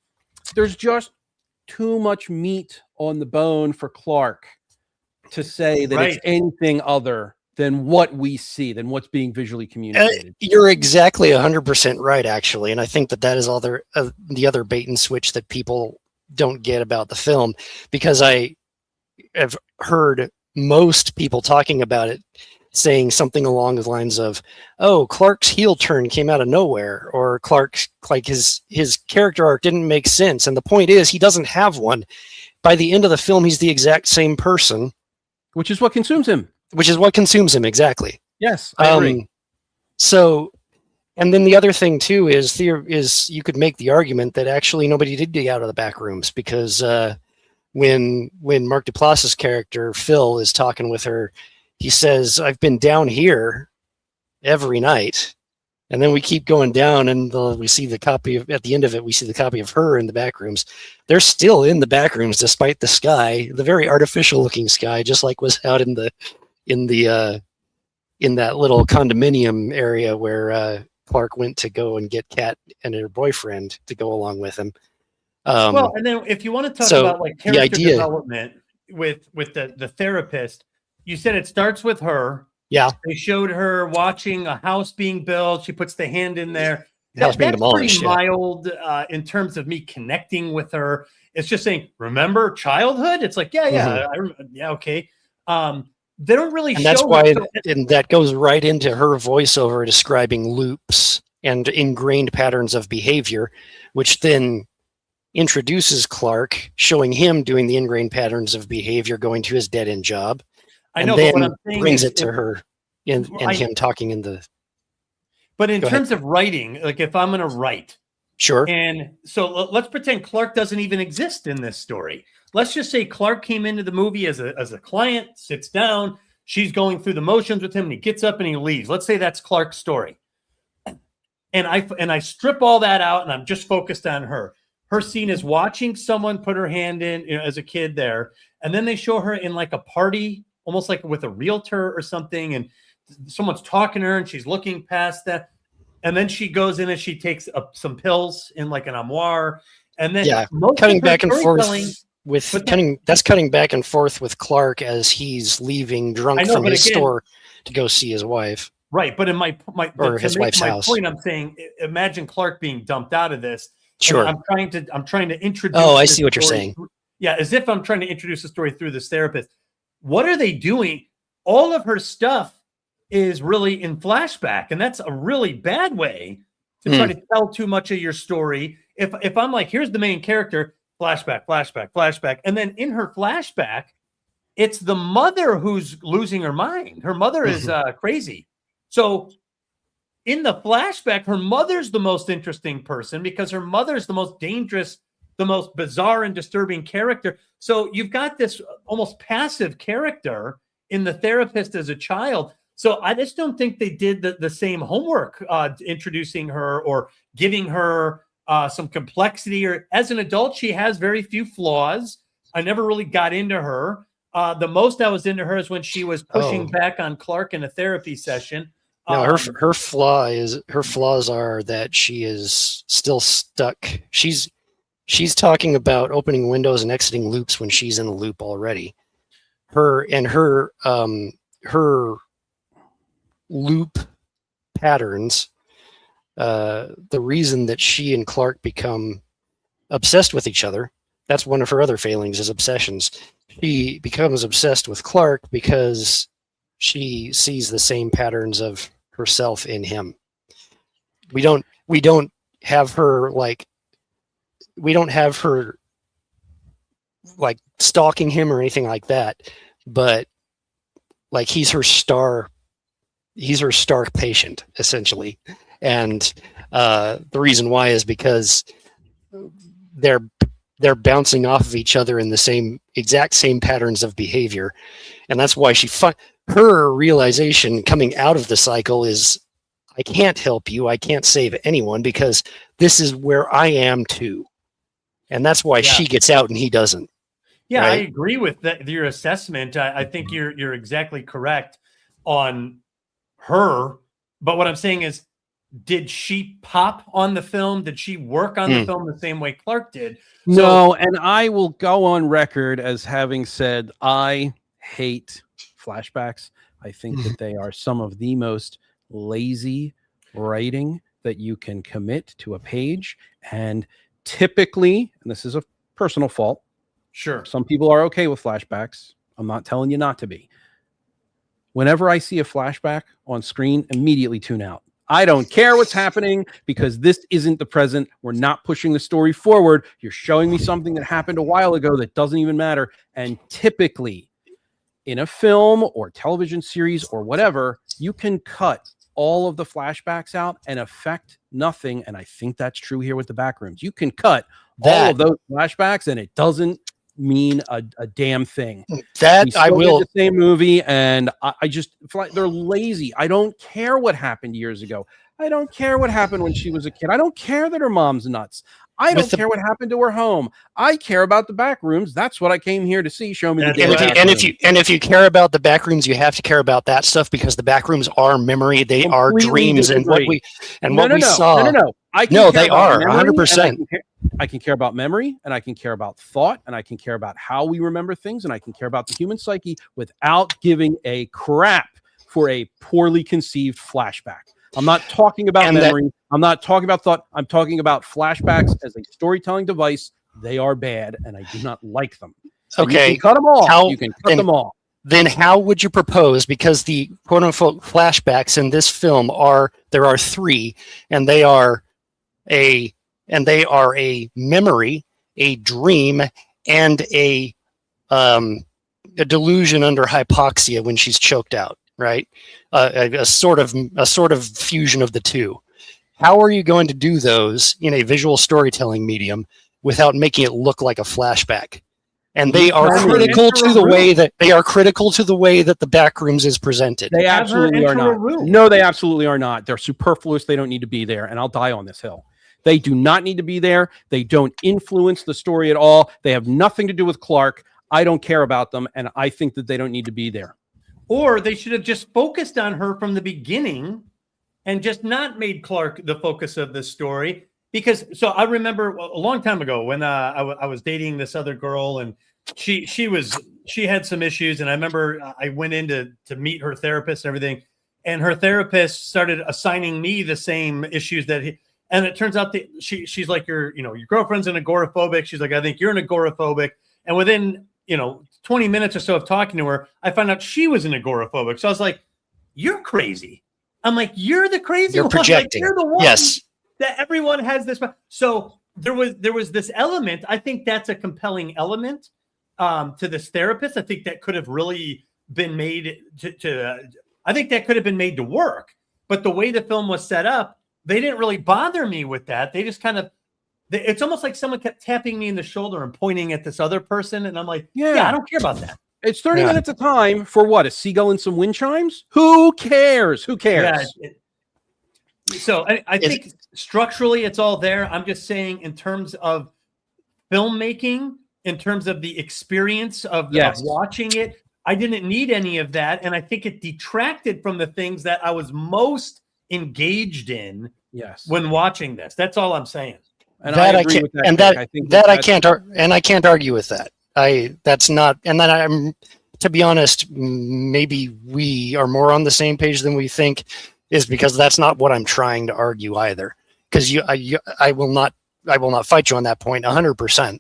there's just too much meat on the bone for Clark to say that it's anything other than what we see, than what's being visually communicated. You're exactly 100% right, actually. And I think that is all the other bait and switch that people don't get about the film, because I have heard most people talking about it saying something along the lines of, oh, Clark's heel turn came out of nowhere, or Clark's, like, his character arc didn't make sense. And the point is, he doesn't have one. By the end of the film, he's the exact same person. Which is what consumes him. Exactly. Yes, I agree. So, and then the other thing too is you could make the argument that actually nobody did dig out of the back rooms, because when Mark Duplass's character Phil is talking with her, he says, "I've been down here every night," and then we keep going down, and we see the copy at the end of it. We see the copy of her in the back rooms. They're still in the back rooms despite the sky, the very artificial looking sky, just like was out in that little condominium area where Clark went to go and get Kat and her boyfriend to go along with him. Well, and then if you want to talk about like character development with the therapist, you said it starts with her. Yeah, they showed her watching a house being built. She puts the hand in there. That's pretty mild in terms of me connecting with her. It's just saying, remember childhood? It's like, okay. They don't really show. That's why, and that goes right into her voiceover describing loops and ingrained patterns of behavior, which then introduces Clark, showing him doing the ingrained patterns of behavior, going to his dead end job. I know, but what I'm saying brings it to her and him talking in the. But in terms of writing, like if I'm going to write, sure. And so let's pretend Clark doesn't even exist in this story. Let's just say Clark came into the movie as a client, sits down, she's going through the motions with him, and he gets up and he leaves. Let's say that's Clark's story. And I strip all that out, and I'm just focused on her. Her scene is watching someone put her hand in, as a kid there, and then they show her in like a party, almost like with a realtor or something, and someone's talking to her, and she's looking past that, and then she goes in and she takes some pills in like an armoire, and then cutting back and forth that's cutting back and forth with Clark as he's leaving drunk from his store to go see his wife. Right, but in my his wife's house. Point, I'm saying, imagine Clark being dumped out of this. Sure. I'm trying to introduce. Oh, I see what you're saying. Yeah, as if I'm trying to introduce the story through this therapist. What are they doing? All of her stuff is really in flashback, and that's a really bad way to try to tell too much of your story. If I'm like, here's the main character, flashback, flashback, flashback, and then in her flashback, it's the mother who's losing her mind. Her mother is crazy. So in the flashback, her mother's the most interesting person because her mother's the most dangerous, the most bizarre and disturbing character. So you've got this almost passive character in the therapist as a child. So I just don't think they did the same homework introducing her or giving her some complexity. Or as an adult, she has very few flaws. I never really got into her. The most I was into her is when she was pushing back on Clark in a therapy session. No, her flaws are that she is still stuck. She's talking about opening windows and exiting loops when she's in a loop already. Her loop patterns. The reason that she and Clark become obsessed with each other. That's one of her other failings, is obsessions. She becomes obsessed with Clark because she sees the same patterns of herself in him. We don't have her like stalking him or anything like that, but like he's her star patient essentially. And the reason why is because they're bouncing off of each other in the exact same patterns of behavior. And that's why her realization coming out of the cycle is, I can't help you. I can't save anyone because this is where I am too. And that's why she gets out and he doesn't. Yeah, right? I agree with your assessment. I think you're exactly correct on her. But what I'm saying is, did she pop on the film? Did she work on the film the same way Clark did? No, and I will go on record as having said I hate flashbacks. I think that they are some of the most lazy writing that you can commit to a page. And typically, and this is a personal fault, sure, some people are okay with flashbacks. I'm not telling you not to be. Whenever I see a flashback on screen, immediately tune out. I don't care what's happening because this isn't the present. We're not pushing the story forward. You're showing me something that happened a while ago that doesn't even matter. And typically in a film or television series or whatever, you can cut all of the flashbacks out and affect nothing. And I think that's true here with the Backrooms. You can cut all of those flashbacks and it doesn't mean a damn thing. That I will. The same movie, and I just they're lazy. I don't care what happened years ago. I don't care what happened when she was a kid. I don't care that her mom's nuts. I don't care what happened to her home. I care about the Backrooms. That's what I came here to see. Show me the if you care about the Backrooms, you have to care about that stuff because the Backrooms are memory. They are dreams, disagree. and what we saw. No. They are 100%. I can care about memory, and I can care about thought, and I can care about how we remember things, and I can care about the human psyche without giving a crap for a poorly conceived flashback. I'm not talking about memory. I'm not talking about thought. I'm talking about flashbacks as a storytelling device. They are bad, and I do not like them. Okay. You can cut them all. You can cut them all. Then how would you propose? Because the quote unquote flashbacks in this film there are three, and they are a memory, a dream, and a delusion under hypoxia when she's choked out. Right, a sort of fusion of the two. How are you going to do those in a visual storytelling medium without making it look like a flashback? And they are critical to the way that the Backrooms is presented. They absolutely are not. No, they absolutely are not. They're superfluous. They don't need to be there. And I'll die on this hill. They do not need to be there. They don't influence the story at all. They have nothing to do with Clark. I don't care about them, and I think that they don't need to be there. Or they should have just focused on her from the beginning and just not made Clark the focus of the story. Because so I remember a long time ago when I was dating this other girl, and she had some issues, and I remember I went in to meet her therapist and everything, and her therapist started assigning me the same issues and it turns out that she's like, your girlfriend's an agoraphobic. She's like, I think you're an agoraphobic. And within 20 minutes or so of talking to her, I found out she was an agoraphobic. So I was like, you're crazy. I'm like, you're the crazy You're one. projecting. Like, you're the one Yes. that everyone has this. So there was this element. I think that's a compelling element to this therapist. I think that could have really been made I think that could have been made to work. But the way the film was set up, they didn't really bother me with that. They just kind of, it's almost like someone kept tapping me in the shoulder and pointing at this other person. And I'm like, yeah, I don't care about that. It's 30 minutes of time for what? A seagull and some wind chimes? Who cares? Who cares? Yeah, so I think structurally it's all there. I'm just saying in terms of filmmaking, in terms of the experience of watching it, I didn't need any of that. And I think it detracted from the things that I was most engaged in when watching this. That's all I'm saying. And I agree with that. And I can't argue with that. To be honest, maybe we are more on the same page than we think, is because that's not what I'm trying to argue either. Because I will not fight you on that point 100%.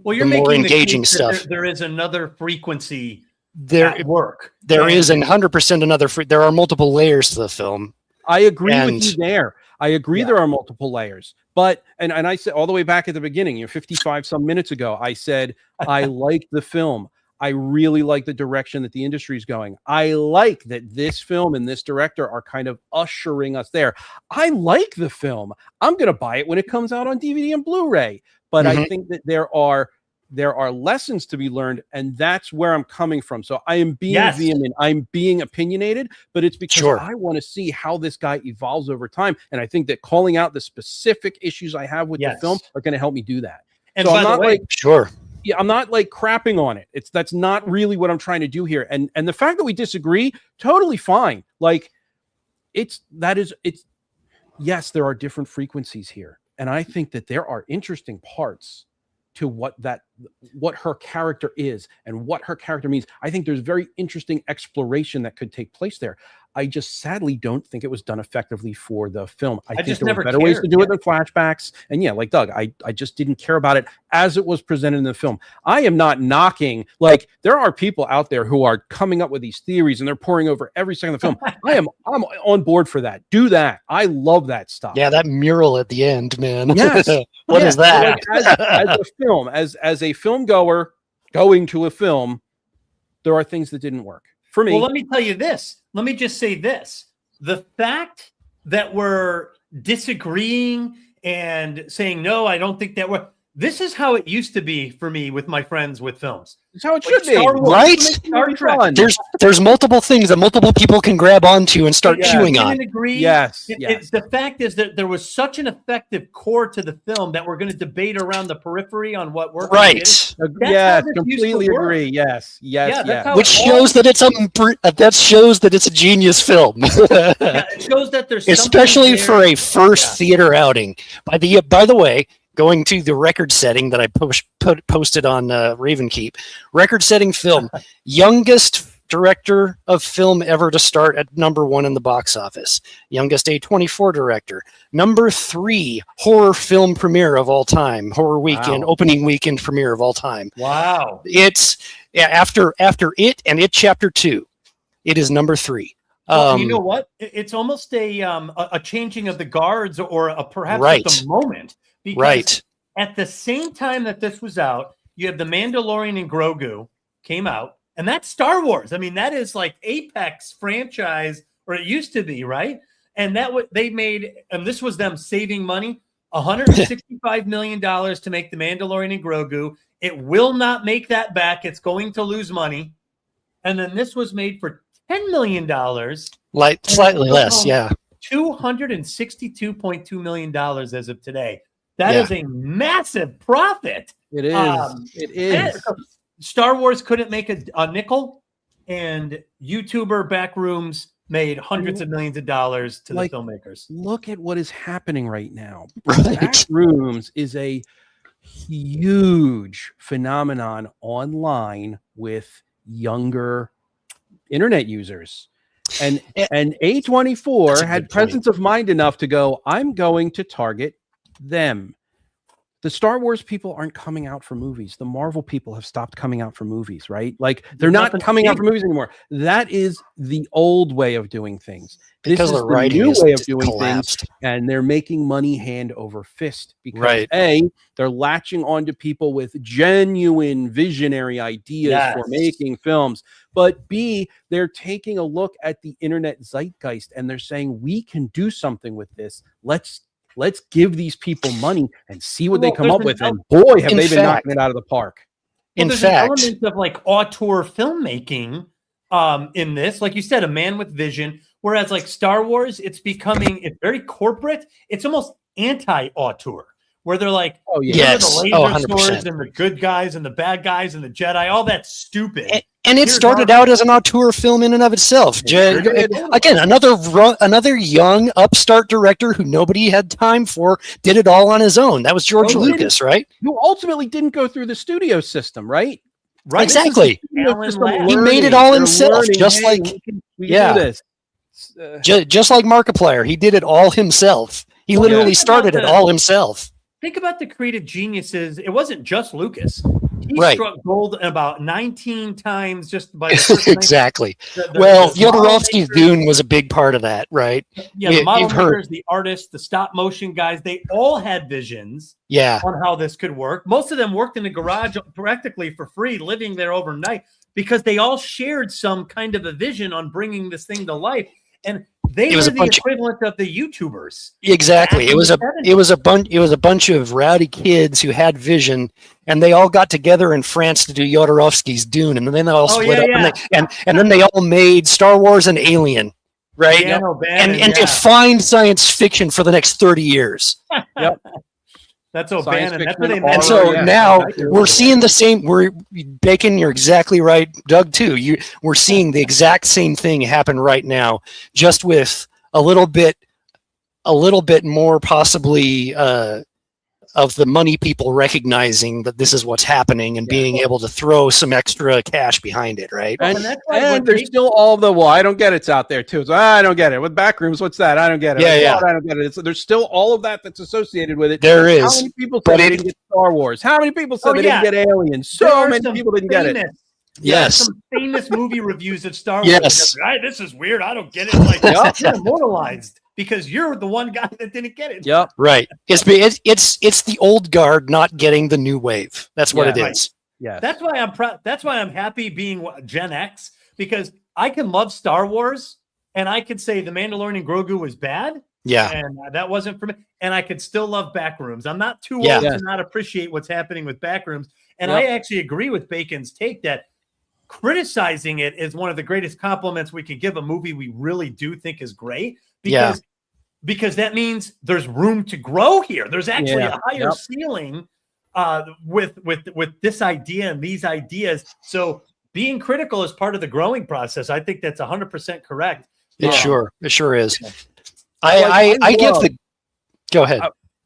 Well, you're making more engaging stuff. There is another frequency at work. There is 100% another. There are multiple layers to the film. I agree with you there. I agree there are multiple layers. But and I said all the way back at the beginning, 55 some minutes ago, I said I like the film. I really like the direction that the industry is going. I like that this film and this director are kind of ushering us there. I like the film. I'm going to buy it when it comes out on DVD and Blu-ray. But I think that there are lessons to be learned, and that's where I'm coming from. So I am being vehement. I'm being opinionated, but it's because I want to see how this guy evolves over time. And I think that calling out the specific issues I have with the film are going to help me do that. And so I'm not I'm not like crapping on it. That's not really what I'm trying to do here. And the fact that we disagree, totally fine. Like yes, there are different frequencies here. And I think that there are interesting parts to what her character is and what her character means. I think there's very interesting exploration that could take place there. I just sadly don't think it was done effectively for the film. I think there were better ways to do it than flashbacks. And like Doug, I just didn't care about it as it was presented in the film. I am not knocking, like there are people out there who are coming up with these theories and they're pouring over every second of the film. I'm on board for that. Do that. I love that stuff. Yeah, that mural at the end, man. Yes. What is that? Like, as a film, as a film goer going to a film, there are things that didn't work for me. Well, let me tell you this. Let me just say this. The fact that we're disagreeing and saying, no, I don't think that this is how it used to be for me with my friends with films. It's how it should be, right? Star Trek. There's multiple things that multiple people can grab onto and start chewing on. Agree. Yes. The fact is that there was such an effective core to the film that we're going to debate around the periphery on what works. Yes, completely agree. Yes. Which shows that it's a genius film. It shows that there's especially for a first theater outing. By the way, going to the record setting that I posted on Ravenkeep, record-setting film, youngest director of film ever to start at #1 in the box office, youngest A24 director, #3 horror film premiere of all time, horror weekend, opening weekend premiere of all time. Wow! It's after It and It Chapter 2, it is #3. Well, you know what? It's almost a changing of the guards, or perhaps at the moment. Because at the same time that this was out, you have The Mandalorian and Grogu came out, and that's Star Wars. I mean, that is like Apex franchise, or it used to be, right? And they made, and this was them saving money, $165 million to make The Mandalorian and Grogu. It will not make that back. It's going to lose money. And then this was made for $10 million. Like slightly less, $262.2 million as of today. That is a massive profit. It is. It is. Star Wars couldn't make a nickel, and YouTuber Backrooms made hundreds of millions of dollars to the filmmakers. Look at what is happening right now. Backrooms is a huge phenomenon online with younger internet users. And A24 had presence of mind enough to go, I'm going to target them. The Star Wars people aren't coming out for movies. The Marvel people have stopped coming out for movies, right? Like they're not coming out for movies anymore. That is the old way of doing things. Because this is the new way of doing things, and they're making money hand over fist because they're latching onto people with genuine visionary ideas for making films. But B, they're taking a look at the internet zeitgeist and they're saying, we can do something with this. Let's give these people money and see what they come up with. And boy, have they been knocking it out of the park. There's an element of like auteur filmmaking in this, like you said, a man with vision. Whereas like Star Wars, it's very corporate. It's almost anti-auteur, where they're like, the laser swords and the good guys and the bad guys and the Jedi, all that stupid. And it started out as an auteur film in and of itself. Again, another young upstart director who nobody had time for did it all on his own. That was George Lucas, right? Who ultimately didn't go through the studio system, right? Right. Exactly. He made it all himself, just like just like Markiplier. He did it all himself. He literally started it all himself. Think about the creative geniuses. It wasn't just Lucas. He struck gold about 19 times just by exactly. Jodorowsky's Dune was a big part of that, right? Yeah, the model makers, the artists, the stop motion guys, they all had visions on how this could work. Most of them worked in the garage practically for free, living there overnight, because they all shared some kind of a vision on bringing this thing to life. And they were the equivalent of the YouTubers. Exactly. It was a bunch of rowdy kids who had vision, and they all got together in France to do Jodorowsky's Dune, and then they all split up, and then they all made Star Wars and Alien, right? And defined science fiction for the next 30 years. Yep. That's O'Bannon. That's what they meant. And so now we're seeing the same. Bacon, you're exactly right. Doug, too. We're seeing the exact same thing happen right now, just with a little bit more possibly of the money people recognizing that this is what's happening and being able to throw some extra cash behind it, right? And there's still all the I don't get it's out there too. So I don't get it. With Backrooms, what's that? I don't get it. I don't get it. There's still all of that that's associated with it. There is. How many people said they didn't get Star Wars? How many people said they didn't get Aliens? So many people didn't get it. Yes. Some famous movie reviews of Star Wars. Yes. This is weird. I don't get it. Like, you're immortalized because you're the one guy that didn't get it. Yep. Right. It's the old guard not getting the new wave. That's what it is. Yeah. That's why I'm proud. That's why I'm happy being Gen X, because I can love Star Wars and I could say The Mandalorian Grogu was bad. Yeah. And that wasn't for me. And I could still love Backrooms. I'm not too old to not appreciate what's happening with Backrooms. And I actually agree with Bacon's take that criticizing it is one of the greatest compliments we can give a movie we really do think is great, because that means there's room to grow here. There's actually a higher ceiling with this idea and these ideas. So being critical is part of the growing process. I think that's 100% correct. It sure is. I give the go ahead.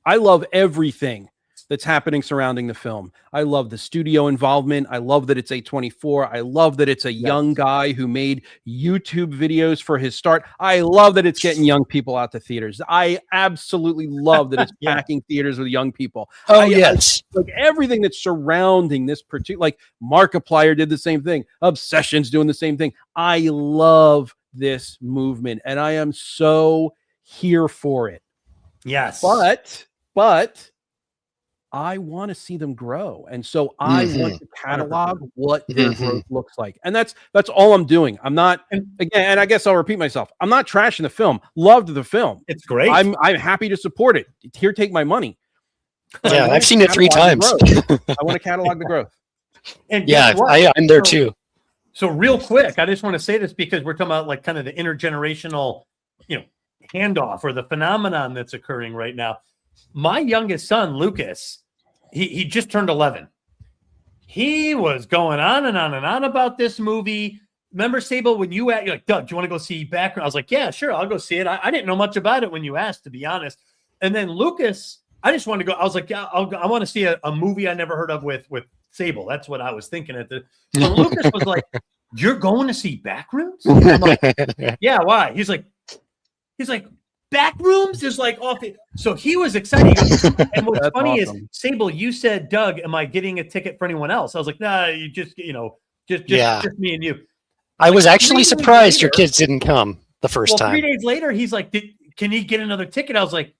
I love everything that's happening surrounding the film. I love the studio involvement. I love that it's A24. I love that it's a young guy who made YouTube videos for his start. I love that it's getting young people out to theaters. I absolutely love that it's packing theaters with young people. Yes. Like everything that's surrounding this particular, like Markiplier did the same thing. Obsession's doing the same thing. I love this movement and I am so here for it. Yes. But I want to see them grow. And so I want to catalog what their growth looks like. And that's all I'm doing. I'm not, again, and I guess I'll repeat myself. I'm not trashing the film. Loved the film. It's great. I'm happy to support it. Here, take my money. Yeah, I've seen it 3 times. I want to catalog the growth. And I'm there too. So real quick, I just want to say this because we're talking about like kind of the intergenerational, handoff or the phenomenon that's occurring right now. My youngest son, Lucas, he just turned 11. He was going on and on and on about this movie. Remember, Sable, when you're like, Doug, do you want to go see Background? I was like, yeah, sure, I'll go see it. I didn't know much about it when you asked, to be honest. And then Lucas, I just wanted to go. I was like, yeah, I want to see a movie I never heard of with Sable. That's what I was thinking at the. So Lucas was like, "You're going to see Backrooms?" I'm like, "Yeah, why?" He's like, Backrooms is like off. So he was excited. He goes, and what's That's funny awesome. is, Sable, you said, Doug, am I getting a ticket for anyone else? I was like, nah, you just just me and you. I was Like, actually 3 days surprised your later- kids didn't come the first Well, 3 time. days later, he's like, can he get another ticket? I was like,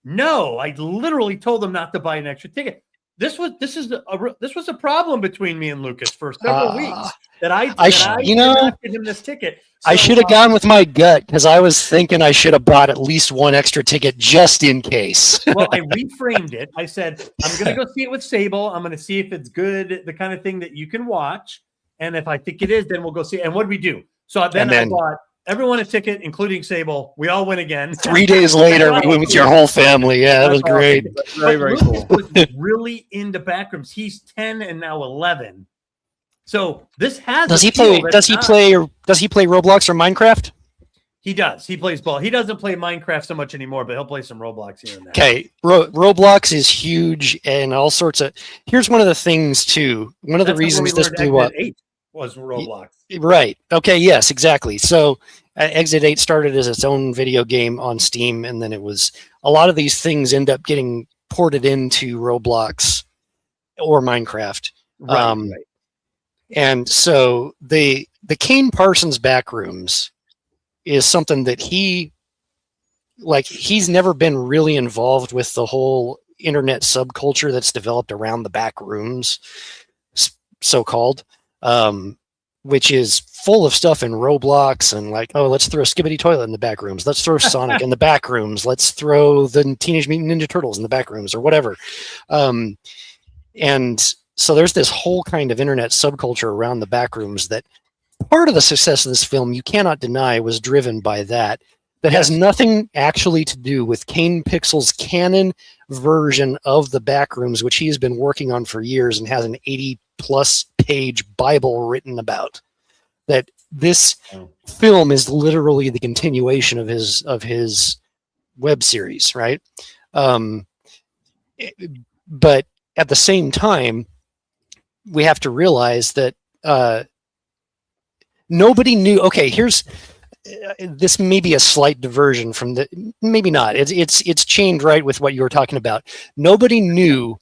no, I literally told him not to buy an extra ticket. This was a problem between me and Lucas for several weeks that I did not get him this ticket. I should have gone with my gut because I was thinking I should have bought at least one extra ticket just in case. Well, I reframed it. I said, I'm going to go see it with Sable. I'm going to see if it's good, the kind of thing that you can watch. And if I think it is, then we'll go see it. And what did we do? So then I bought everyone a ticket, including Sable. We all went again. 3 days later, we went with your whole family. Yeah, that was great. Very, very cool. Was really into Backrooms. He's 10 and now 11. So this has. Does he play Roblox or Minecraft? He does. He plays ball. He doesn't play Minecraft so much anymore, but he'll play some Roblox here and there. Okay, Roblox is huge and all sorts of. Here's one of the things too. One of the reasons this blew up was Roblox. Right. Okay. Yes. Exactly. So Exit 8 started as its own video game on Steam, and then it was a lot of these things end up getting ported into Roblox or Minecraft. Right. And so the Kane Parsons Backrooms is something that he's never been really involved with the whole internet subculture that's developed around the Backrooms, so-called, which is full of stuff in Roblox and like, oh, let's throw a Skibbity toilet in the Backrooms. Let's throw Sonic in the Backrooms. Let's throw the Teenage Mutant Ninja Turtles in the Backrooms or whatever. And so there's this whole kind of internet subculture around the Backrooms that part of the success of this film, you cannot deny, was driven by that. That has nothing actually to do with Kane Pixel's canon version of the Backrooms, which he has been working on for years and has an 80-plus page Bible written about. That this film is literally the continuation of his web series, right? But at the same time, we have to realize that nobody knew. Okay, here's this may be a slight diversion from the. Maybe not. It's chained right with what you were talking about. Nobody knew.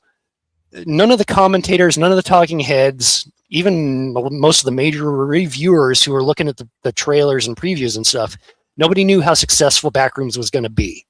None of the commentators, none of the talking heads, even most of the major reviewers who were looking at the trailers and previews and stuff, nobody knew how successful Backrooms was going to be.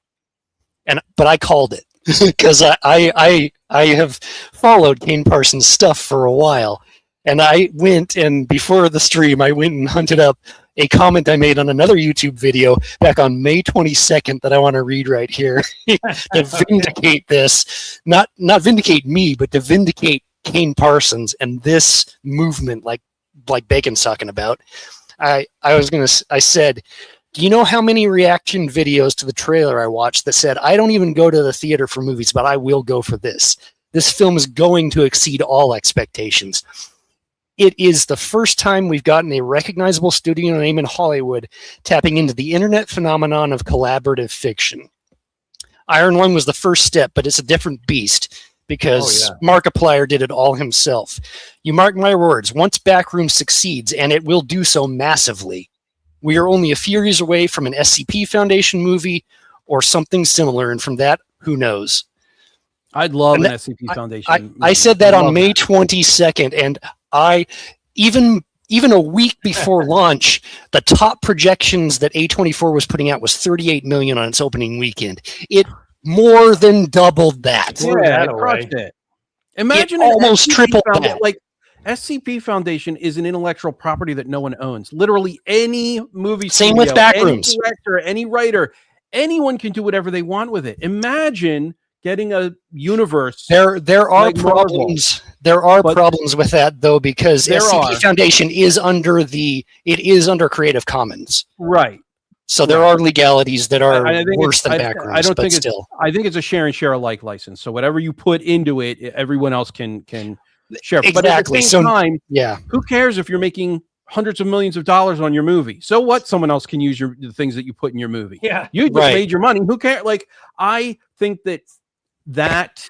But I called it because I have followed Kane Parsons' stuff for a while. And I went and before the stream, I went and hunted up a comment I made on another YouTube video back on May 22nd that I want to read right here to vindicate this, not vindicate me, but to vindicate Kane Parsons and this movement, like Bacon's talking about. I said, do you know how many reaction videos to the trailer I watched that said, I don't even go to the theater for movies, but I will go for this. This film is going to exceed all expectations. It is the first time we've gotten a recognizable studio name in Hollywood tapping into the internet phenomenon of collaborative fiction. Iron Lung was the first step, but it's a different beast because Markiplier did it all himself. You mark my words, once Backrooms succeeds, and it will do so massively, we are only a few years away from an SCP Foundation movie or something similar, and from that, who knows? I'd love an SCP Foundation. I said that on May 22nd, and even a week before launch, the top projections that A24 was putting out was 38 million on its opening weekend. It more than doubled that. Yeah, it crushed it. Imagine it almost tripled that. Like SCP Foundation is an intellectual property that no one owns. Literally any movie Same studio, with Backrooms. any director, any writer, anyone can do whatever they want with it. Imagine getting a universe. There are problems. There are problems with that though, because SCP Foundation is under Creative Commons. Right. So there are legalities that are worse than Backrooms. I think it's a share and share alike license. So whatever you put into it, everyone else can share. Exactly. But at the same time, yeah. Who cares if you're making hundreds of millions of dollars on your movie? So what? Someone else can use the things that you put in your movie. Yeah. You just made your money. Who cares? Like, I think that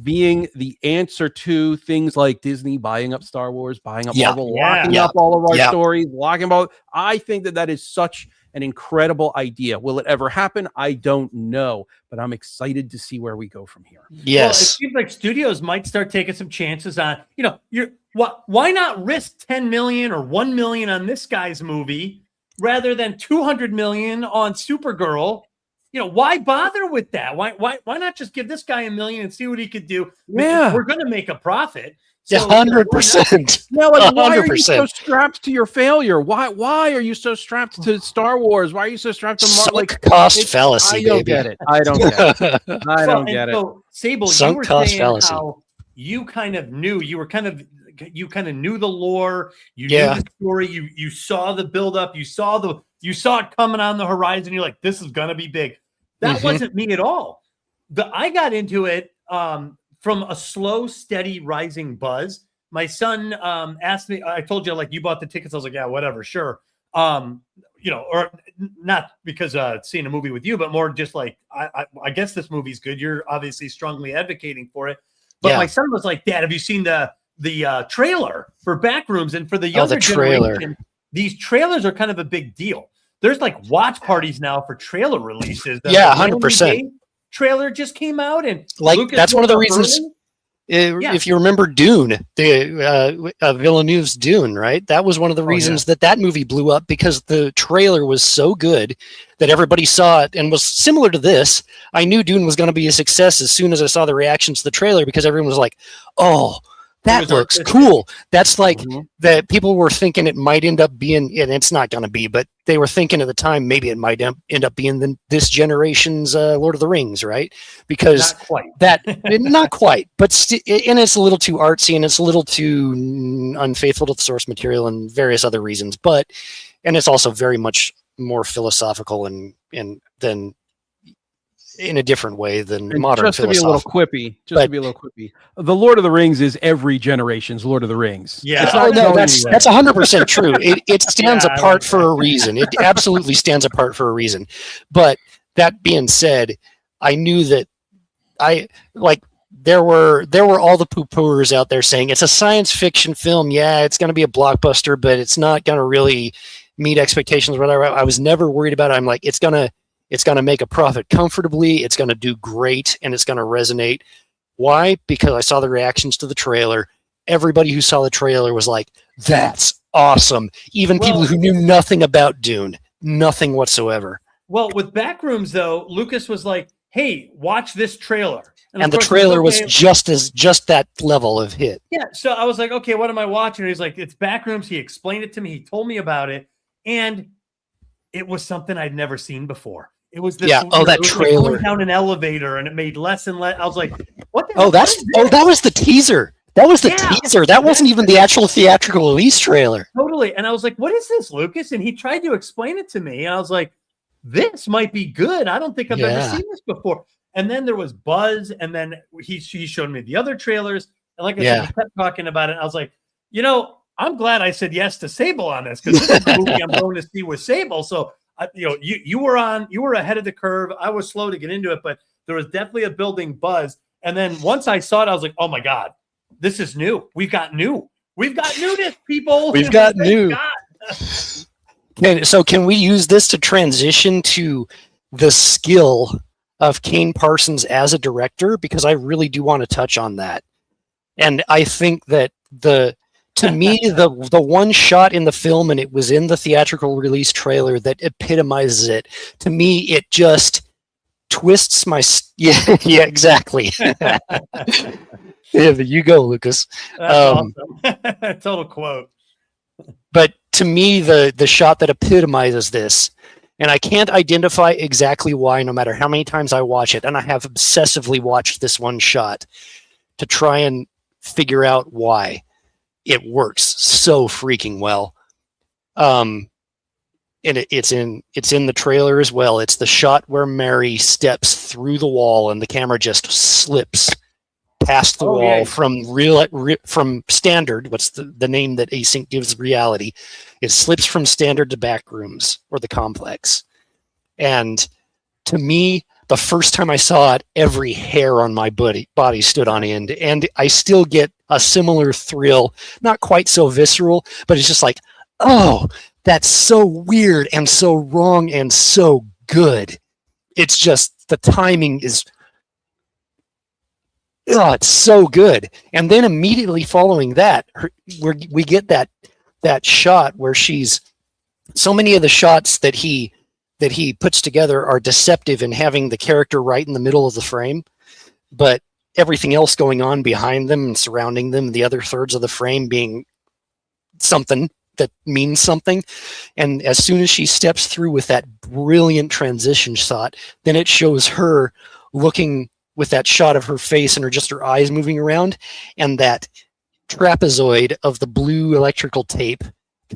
being the answer to things like Disney buying up Star Wars, buying up Marvel, locking up all of our stories, locking up. I think that is such an incredible idea. Will it ever happen? I don't know, but I'm excited to see where we go from here. Yes. Well, it seems like studios might start taking some chances on, why not risk 10 million or 1 million on this guy's movie rather than 200 million on Supergirl? Why bother with that? Why not just give this guy $1 million and see what he could do? Yeah. We're going to make a profit. Yeah, 100%. No, like, why are you 100%. so strapped to your failure? Why are you so strapped to Star Wars? Why are you so strapped to Sunk cost fallacy, I don't baby. get it. I don't get it. I don't get it. So, Sable, Sunk you were cost saying fallacy. how you kind of knew. You kind of knew the lore. You Yeah. knew the story. You saw the buildup. You saw it coming on the horizon. You're like, this is gonna be big. That wasn't me at all. I got into it from a slow, steady, rising buzz. My son asked me. I told you, like, you bought the tickets. I was like, yeah, whatever, sure. Or not because seeing a movie with you, but more just like I guess this movie's good. You're obviously strongly advocating for it. But my son was like, Dad, have you seen the trailer for Backrooms? And for the younger generation, these trailers are kind of a big deal. There's like watch parties now for trailer releases. Yeah, 100%. Trailer just came out, and Like, Lucas that's one of the Burton. reasons. If you remember Dune, the Villeneuve's Dune, right? That was one of the reasons that movie blew up, because the trailer was so good that everybody saw it and was similar to this. I knew Dune was going to be a success as soon as I saw the reactions to the trailer, because everyone was like, "Oh, that looks cool." That's like that people were thinking it might end up being, and it's not going to be, but they were thinking at the time maybe it might end up being this generation's Lord of the Rings, right? Because not quite. Not quite, but and it's a little too artsy and it's a little too unfaithful to the source material and various other reasons. And it's also very much more philosophical and than in a different way than And modern just to be a little quippy, the Lord of the Rings is every generation's Lord of the Rings. Yeah. It's Oh, not no, going that's anywhere. 100% true. It stands apart for a reason. It absolutely stands apart for a reason. But that being said, I knew that there were all the poo-pooers out there saying it's a science fiction film. Yeah, it's going to be a blockbuster, but it's not going to really meet expectations. Whatever. I was never worried about it. I'm like, it's going to make a profit comfortably. It's going to do great, and it's going to resonate. Why? Because I saw the reactions to the trailer. Everybody who saw the trailer was like, "That's awesome." Even people who knew nothing about Dune, nothing whatsoever. Well, with Backrooms, though, Lucas was like, "Hey, watch this trailer." And the trailer was just that level of hit. Yeah. So I was like, "Okay, what am I watching?" And he's like, "It's Backrooms." He explained it to me. He told me about it, and it was something I'd never seen before. It was this. That trailer, like going down an elevator, and it made less and less. I was like, "What the?" That was the teaser. That was the teaser. That wasn't even the actual theatrical release trailer. Totally. And I was like, "What is this, Lucas?" And he tried to explain it to me, and I was like, "This might be good. I don't think I've ever seen this before." And then there was buzz, and then he showed me the other trailers, and like I said, he kept talking about it. And I was like, I'm glad I said yes to Sable on this, because this is the movie I'm going to see with Sable. So. You were ahead of the curve. I was slow to get into it, but there was definitely a building buzz. And then once I saw it, I was like, "Oh my God, this is new. We've got newness, people. We've got new." So can we use this to transition to the skill of Kane Parsons as a director? Because I really do want to touch on that. And I think that to me, the one shot in the film, and it was in the theatrical release trailer, that epitomizes it. To me, it just twists my... Yeah, exactly. You go, Lucas. Awesome. Total quote. But to me, the shot that epitomizes this, and I can't identify exactly why, no matter how many times I watch it, and I have obsessively watched this one shot to try and figure out why. It works so freaking well. And it's in the trailer as well. It's the shot where Mary steps through the wall and the camera just slips past the wall from standard. What's the name that async gives reality? It slips from standard to Backrooms, or the complex. And to me, the first time I saw it, every hair on my body stood on end, and I still get a similar thrill, not quite so visceral, but it's just like, "Oh, that's so weird and so wrong and so good. It's just the timing is, oh, it's so good. And then immediately following that, we get that shot where she's, so many of the shots that he puts together are deceptive in having the character right in the middle of the frame, but everything else going on behind them and surrounding them, the other thirds of the frame being something that means something. And as soon as she steps through with that brilliant transition shot, then it shows her looking with that shot of her face and her eyes moving around, and that trapezoid of the blue electrical tape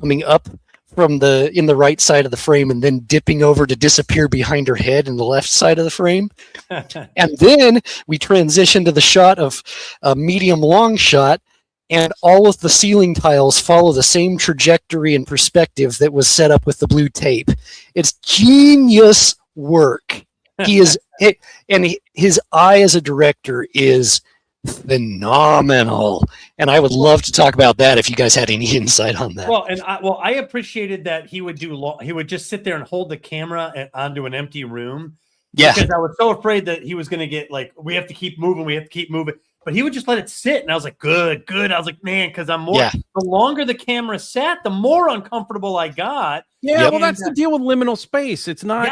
coming up from in the right side of the frame and then dipping over to disappear behind her head in the left side of the frame. And then we transition to the shot of a medium long shot, and all of the ceiling tiles follow the same trajectory and perspective that was set up with the blue tape. It's genius work. He is, and his eye as a director is phenomenal. And I would love to talk about that if you guys had any insight on that. Well, I appreciated that he would he would just sit there and hold the camera onto an empty room. Yeah. Because I was so afraid that he was going to get like, we have to keep moving. But he would just let it sit. And I was like, good. I was like, man, because the longer the camera sat, the more uncomfortable I got. Yeah, well, that's the deal with liminal space. It's not,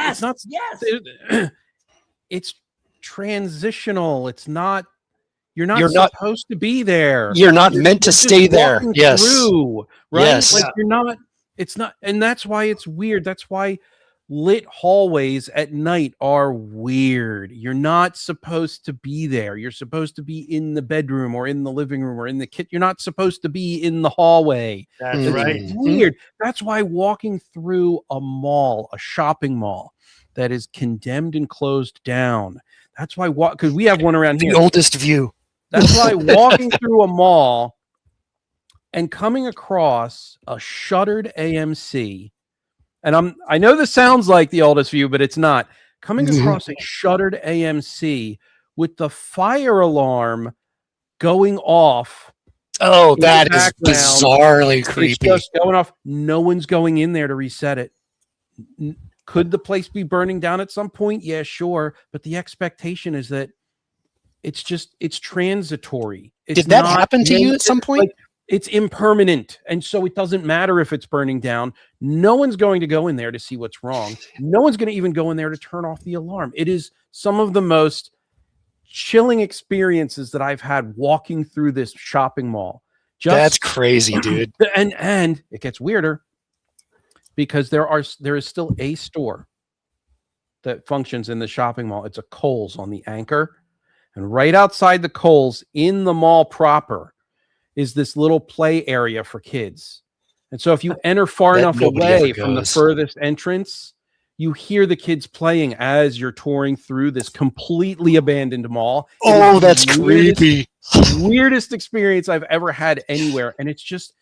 it's transitional. It's not, you're not supposed to be there. You're not meant to stay there. Yes. Through, right? Yes. Like it's not, and that's why it's weird. That's why lit hallways at night are weird. You're not supposed to be there. You're supposed to be in the bedroom or in the living room or in the kitchen. You're not supposed to be in the hallway. That's right. It's weird. That's why walking through a mall, a shopping mall that is condemned and closed down. That's why because we have one around here. The oldest view. That's why walking through a mall and coming across a shuttered AMC, and I know this sounds like the oldest view, but it's not. Coming across a shuttered AMC with the fire alarm going off. Oh, that is bizarrely creepy. It's just going off. No one's going in there to reset it. Could the place be burning down at some point? Yeah, sure. But the expectation is that it's transitory. Did that happen to you at some point? Like, it's impermanent. And so it doesn't matter if it's burning down. No one's going to go in there to see what's wrong. No one's going to even go in there to turn off the alarm. It is some of the most chilling experiences that I've had walking through this shopping mall. That's crazy, dude. And it gets weirder because there is still a store that functions in the shopping mall. It's a Kohl's on the Anchor. And right outside the Kohl's in the mall proper is this little play area for kids. And so if you enter far enough away from the furthest entrance, you hear the kids playing as you're touring through this completely abandoned mall. Oh, that's creepy. Weirdest experience I've ever had anywhere. And it's just,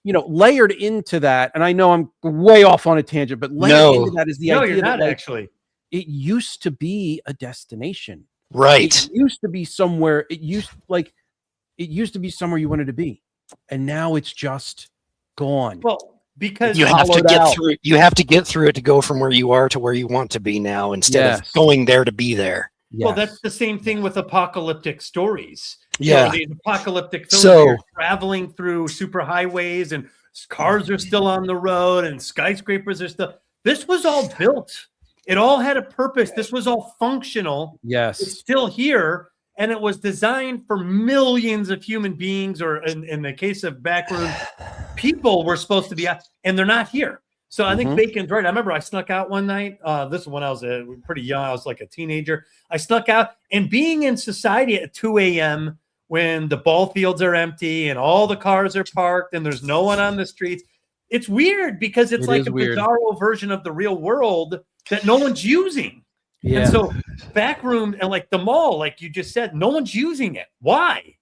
layered into that. And I know I'm way off on a tangent, but layered into that is the idea that actually it used to be a destination. Right. It used to be somewhere. It used to be somewhere you wanted to be, and now it's just gone. Well, because you have to get through it. You have to get through it to go from where you are to where you want to be now, instead of going there to be there. Yes. Well, that's the same thing with apocalyptic stories. Yeah, these apocalyptic films. You're traveling through super highways, and cars are still on the road, and skyscrapers are still. This was all built. It all had a purpose. This was all functional. Yes. It's still here, and it was designed for millions of human beings, or in the case of Backrooms, people were supposed to be out, and they're not here. So I think Bacon's right. I remember I snuck out one night. This is when I was pretty young. I was like a teenager. I snuck out, and being in society at 2 a.m. when the ball fields are empty and all the cars are parked and there's no one on the streets, it's weird because it's like a bizarro version of the real world that no one's using. Yeah. And so Backrooms and like the mall, like you just said, no one's using it. Why?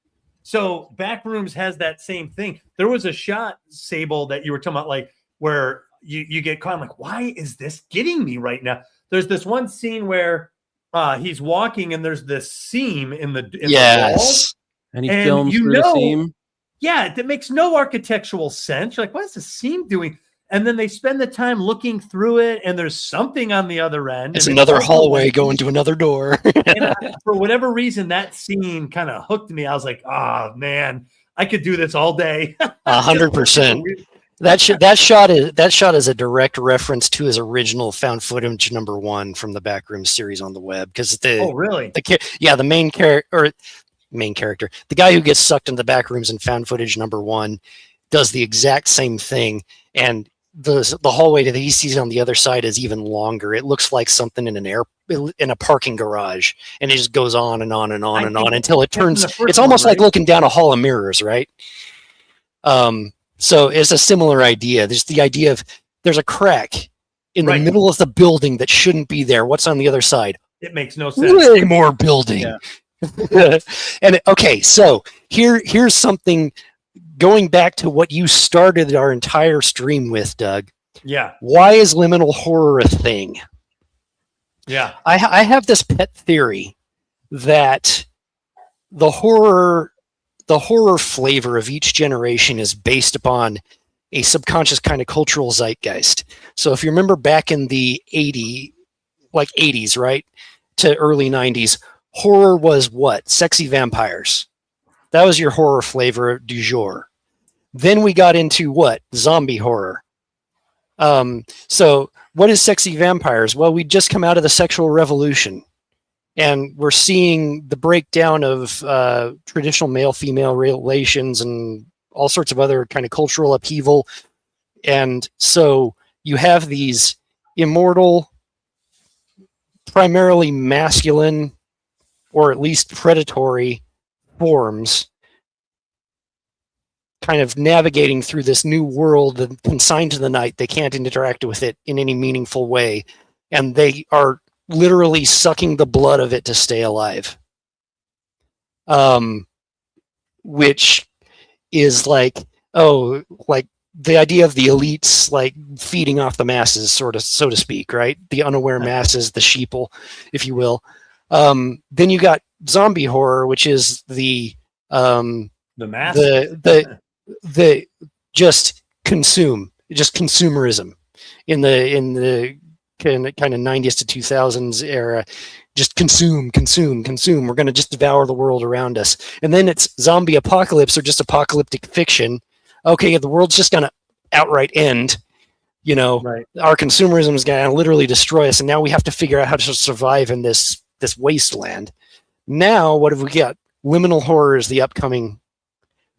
So Backrooms has that same thing. There was a shot, Sable, that you were talking about, like where you get caught. I'm like, why is this getting me right now? There's this one scene where he's walking and there's this seam in the wall. And he films through the seam. Yeah, that makes no architectural sense. You're like, what is the seam doing? and then they spend the time looking through it, and there's something on the other end. It's and another hallway going to another door. And for whatever reason, that scene kind of hooked me. I was like, oh man, I could do this all day. 100%. That shot is a direct reference to his original found footage #1 from the Backrooms series on the web. Because really? The main character, the guy who gets sucked into the Backrooms in found footage #1, does the exact same thing, and the hallway that he sees on the other side is even longer. It looks like something in a parking garage, and it just goes on and on and on and on until it turns. It's almost like looking down a hall of mirrors, right? So it's a similar idea. There's the idea of there's a crack in the middle of the building that shouldn't be there. What's on the other side? It makes no sense. Way more building. Yeah. And okay, so here's something. Going back to what you started our entire stream with, Doug. Yeah. Why is liminal horror a thing? Yeah. I have this pet theory that the horror flavor of each generation is based upon a subconscious kind of cultural zeitgeist. So if you remember back in the 80s, right, to early 90s, horror was what? Sexy vampires. That was your horror flavor du jour. Then we got into what? Zombie horror. So what is sexy vampires? Well, we just come out of the sexual revolution, and we're seeing the breakdown of traditional male-female relations and all sorts of other kind of cultural upheaval. And so you have these immortal, primarily masculine, or at least predatory forms kind of navigating through this new world and consigned to the night. They can't interact with it in any meaningful way, and they are literally sucking the blood of it to stay alive. Which is like the idea of the elites like feeding off the masses, sort of, so to speak, right? The unaware masses, the sheeple, if you will. Then you got zombie horror, which is the mass, the just consumerism in the kind of 90s to 2000s era. Just consume. We're going to just devour the world around us. And then it's zombie apocalypse or just apocalyptic fiction. Okay, the world's just going to outright end. You know, Our consumerism is going to literally destroy us, and now we have to figure out how to survive in this wasteland. Now, what have we got? Liminal horror is the upcoming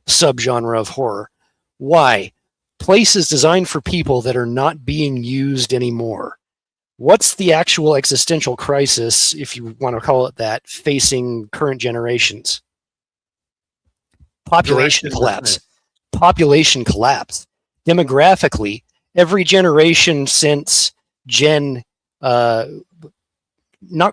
subgenre of horror. Why? Places designed for people that are not being used anymore. What's the actual existential crisis, if you want to call it that, facing current generations? Population collapse. Population collapse. Demographically, every generation since not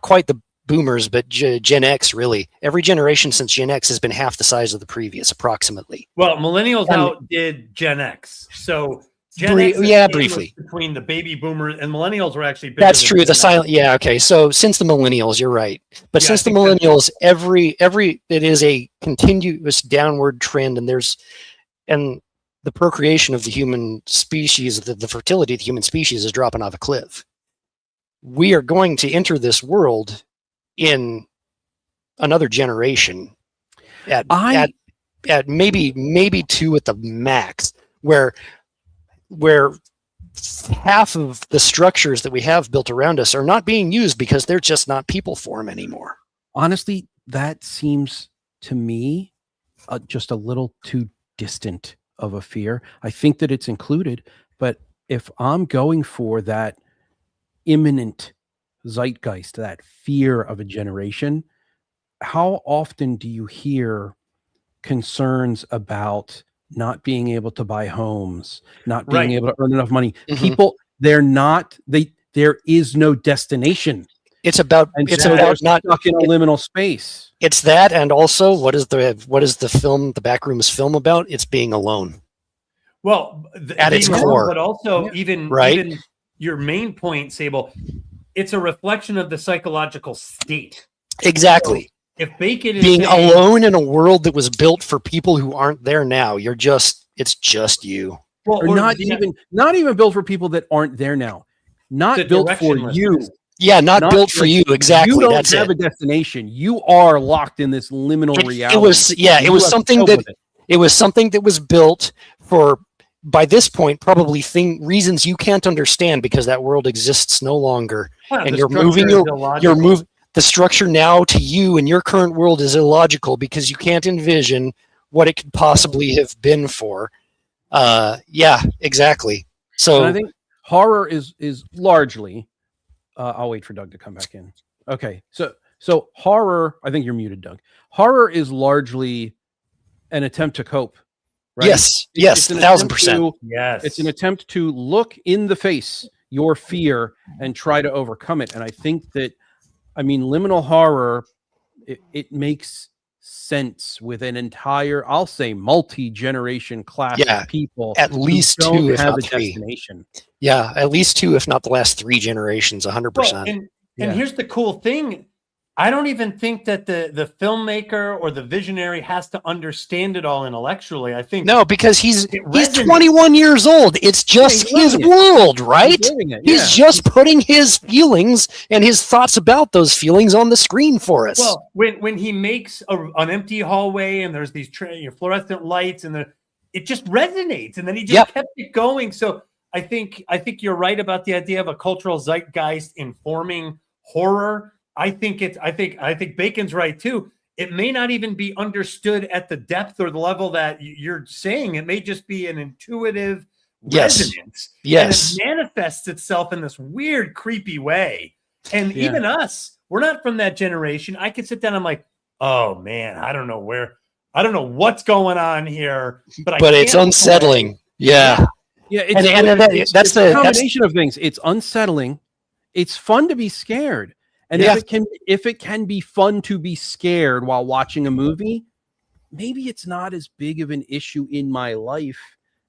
quite the boomers, but Gen X, really. Every generation since Gen X has been half the size of the previous, approximately. Well, millennials outdid Gen X. So Gen X briefly. Between the baby boomers and millennials were actually bigger. That's true. The silent, okay. So since the millennials, you're right. But since the millennials, it is a continuous downward trend, and the procreation of the human species, the fertility of the human species is dropping off a cliff. We are going to enter this world in another generation at maybe 2 at the max, where half of the structures that we have built around us are not being used because they're just not people form anymore. Honestly, that seems to me just a little too distant of a fear. I think that it's included, but if I'm going for that imminent zeitgeist, that fear of a generation, how often do you hear concerns about not being able to buy homes, not being able to earn enough money? Mm-hmm. People, there is no destination. It's about not stuck in a liminal space. It's that, and also what is the film, the Backrooms film about? It's being alone. Well, at its core, but also even your main point, Sable, it's a reflection of the psychological state. Exactly. So if Bacon is being alone in a world that was built for people who aren't there now, it's just you. Well, or not even built for people that aren't there now. Not the built for directionlessness. you. Yeah, not built for like, you. Exactly. You don't That's have it. a destination. You are locked in this liminal reality. It was, yeah, and it you was have to something cope that with it. it was something that was built for, by this point, probably reasons you can't understand because that world exists no longer, Well, and the you're structure moving is your illogical. the structure now to you in your current world is illogical because you can't envision what it could possibly have been for. Yeah, exactly. So And I think horror is largely. I'll wait for Doug to come back in. Okay, so horror. I think you're muted, Doug. Horror is largely an attempt to cope, right? yes, It's an 1,000%. Yes. It's an attempt to look in the face your fear and try to overcome it. And I think that, I mean, liminal horror, it makes sense with an entire, I'll say, multi-generation class Yeah, of people at least who don't two, if have not a three. destination. Yeah, at least two, if not the last 3 generations, 100%. Well, and Yeah. here's the cool thing. I don't even think that the filmmaker or the visionary has to understand it all intellectually. I think No, because he's resonates. 21 years old. It's just he's his living it. world, right? He's living it, He's yeah. just putting his feelings and his thoughts about those feelings on the screen for us. Well, when he makes an empty hallway and there's these fluorescent lights and it just resonates, and then he just kept it going. So I think you're right about the idea of a cultural zeitgeist informing horror. I think Bacon's right too. It may not even be understood at the depth or the level that you're saying. It may just be an intuitive resonance. Yes. And it manifests itself in this weird, creepy way. And even us, we're not from that generation. I could sit down and I'm like, oh man, I don't know what's going on here. But it's unsettling. Yeah. Yeah, that's a combination of things. It's unsettling. It's fun to be scared. And if it can be fun to be scared while watching a movie, maybe it's not as big of an issue in my life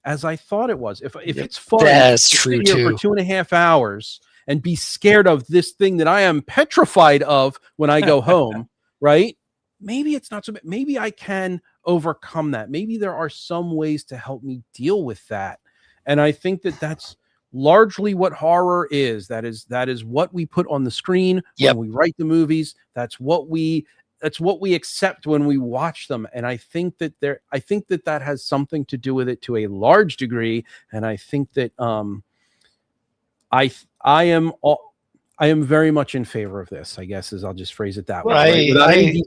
as I thought it was. If it's fun, that's to true sit here too. for 2.5 hours and be scared of this thing that I am petrified of when I go home, right? Maybe it's not so bad. Maybe I can overcome that. Maybe there are some ways to help me deal with that. And I think that that's largely what horror is. That is what we put on the screen when we write the movies. That's what we accept when we watch them. And I think that that has something to do with it to a large degree. And I think that I am very much in favor of this, I guess, as I'll just phrase it that way.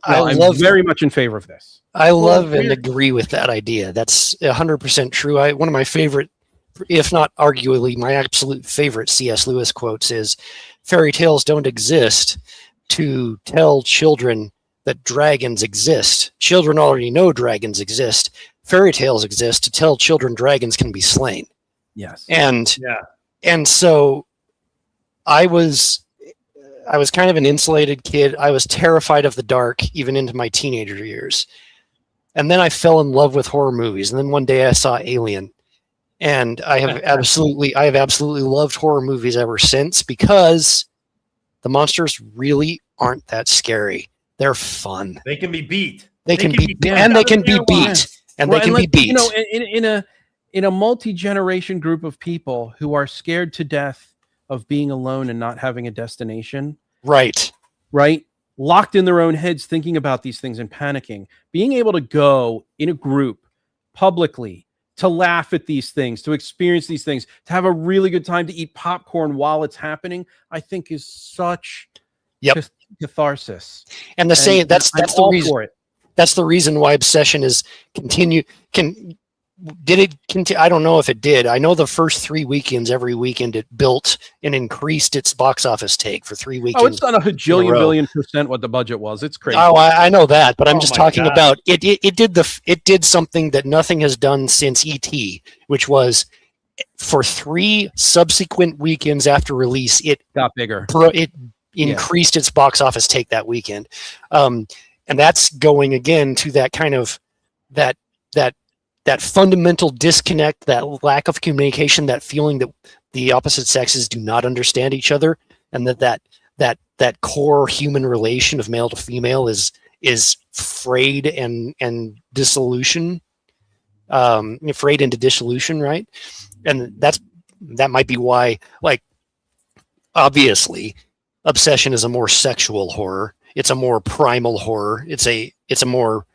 I'm very much in favor of this. I love and agree with that idea. That's 100% true. One of my favorite, if not arguably my absolute favorite C.S. Lewis quotes is, fairy tales don't exist to tell children that dragons exist. Children already know dragons exist. Fairy tales exist to tell children dragons can be slain. Yes. And so I was kind of an insulated kid. I was terrified of the dark, even into my teenager years. And then I fell in love with horror movies. And then one day I saw Alien. And I have absolutely loved horror movies ever since, because the monsters really aren't that scary. They're fun. They can be beat. They can be beat. You know, in a multi-generation group of people who are scared to death of being alone and not having a destination. Right. Locked in their own heads, thinking about these things and panicking. Being able to go in a group publicly, to laugh at these things, to experience these things, to have a really good time, to eat popcorn while it's happening, I think is such catharsis. And that's the reason for it. That's the reason why Obsession did it continue? I don't know if it did. I know the first 3 weekends, every weekend it built and increased its box office take for 3 weekends. Oh, it's done a billion % what the budget was. It's crazy. Oh, I know that, but I'm just talking about it. It did something that nothing has done since E.T., which was for 3 subsequent weekends after release, it got bigger. It increased its box office take that weekend, and that's going again to that kind of that fundamental disconnect, that lack of communication, that feeling that the opposite sexes do not understand each other, and that core human relation of male to female is frayed and dissolution. frayed into dissolution, right? And that might be why, like, obviously, Obsession is a more sexual horror. It's a more primal horror. It's a more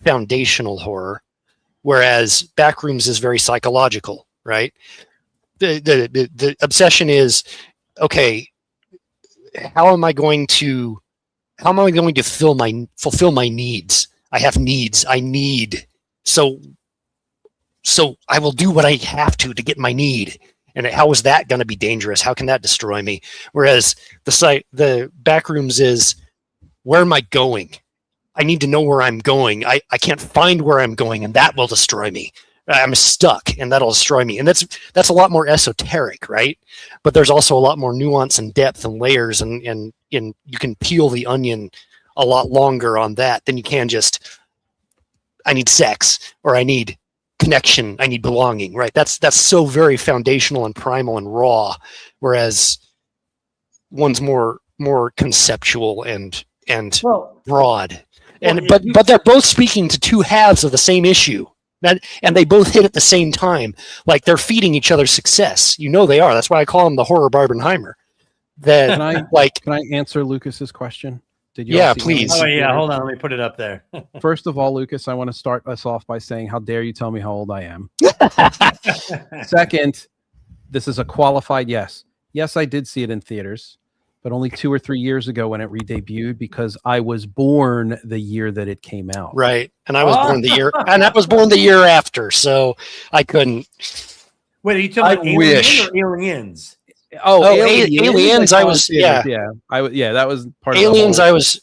foundational horror, whereas Backrooms is very psychological, right? The Obsession is, okay, how am I going to fulfill my needs? I have needs. I need, so I will do what I have to get my need. And how is that going to be dangerous? How can that destroy me? Whereas the Backrooms is, where am I going? I need to know where I'm going. I can't find where I'm going, and that will destroy me. I'm stuck, and that'll destroy me. And that's a lot more esoteric, right? But there's also a lot more nuance and depth and layers, and you can peel the onion a lot longer on that than you can just, I need sex, or I need connection, I need belonging, right? That's so very foundational and primal and raw, whereas one's more conceptual and broad. But they're both speaking to two halves of the same issue. And they both hit at the same time. Like, they're feeding each other success. You know they are. That's why I call them the horror Barbenheimer. Can I answer Lucas's question? Did you? Yeah, please. Oh yeah, hold on. Let me put it up there. First of all, Lucas, I want to start us off by saying, how dare you tell me how old I am? Second, this is a qualified yes. Yes, I did see it in theaters, but only 2 or 3 years ago when it re-debuted, because I was born the year that it came out. Right, and I was born the year after, so I couldn't. Wait, are you talking about Aliens or Aliens? Oh, Aliens! I was that was part Aliens. of I was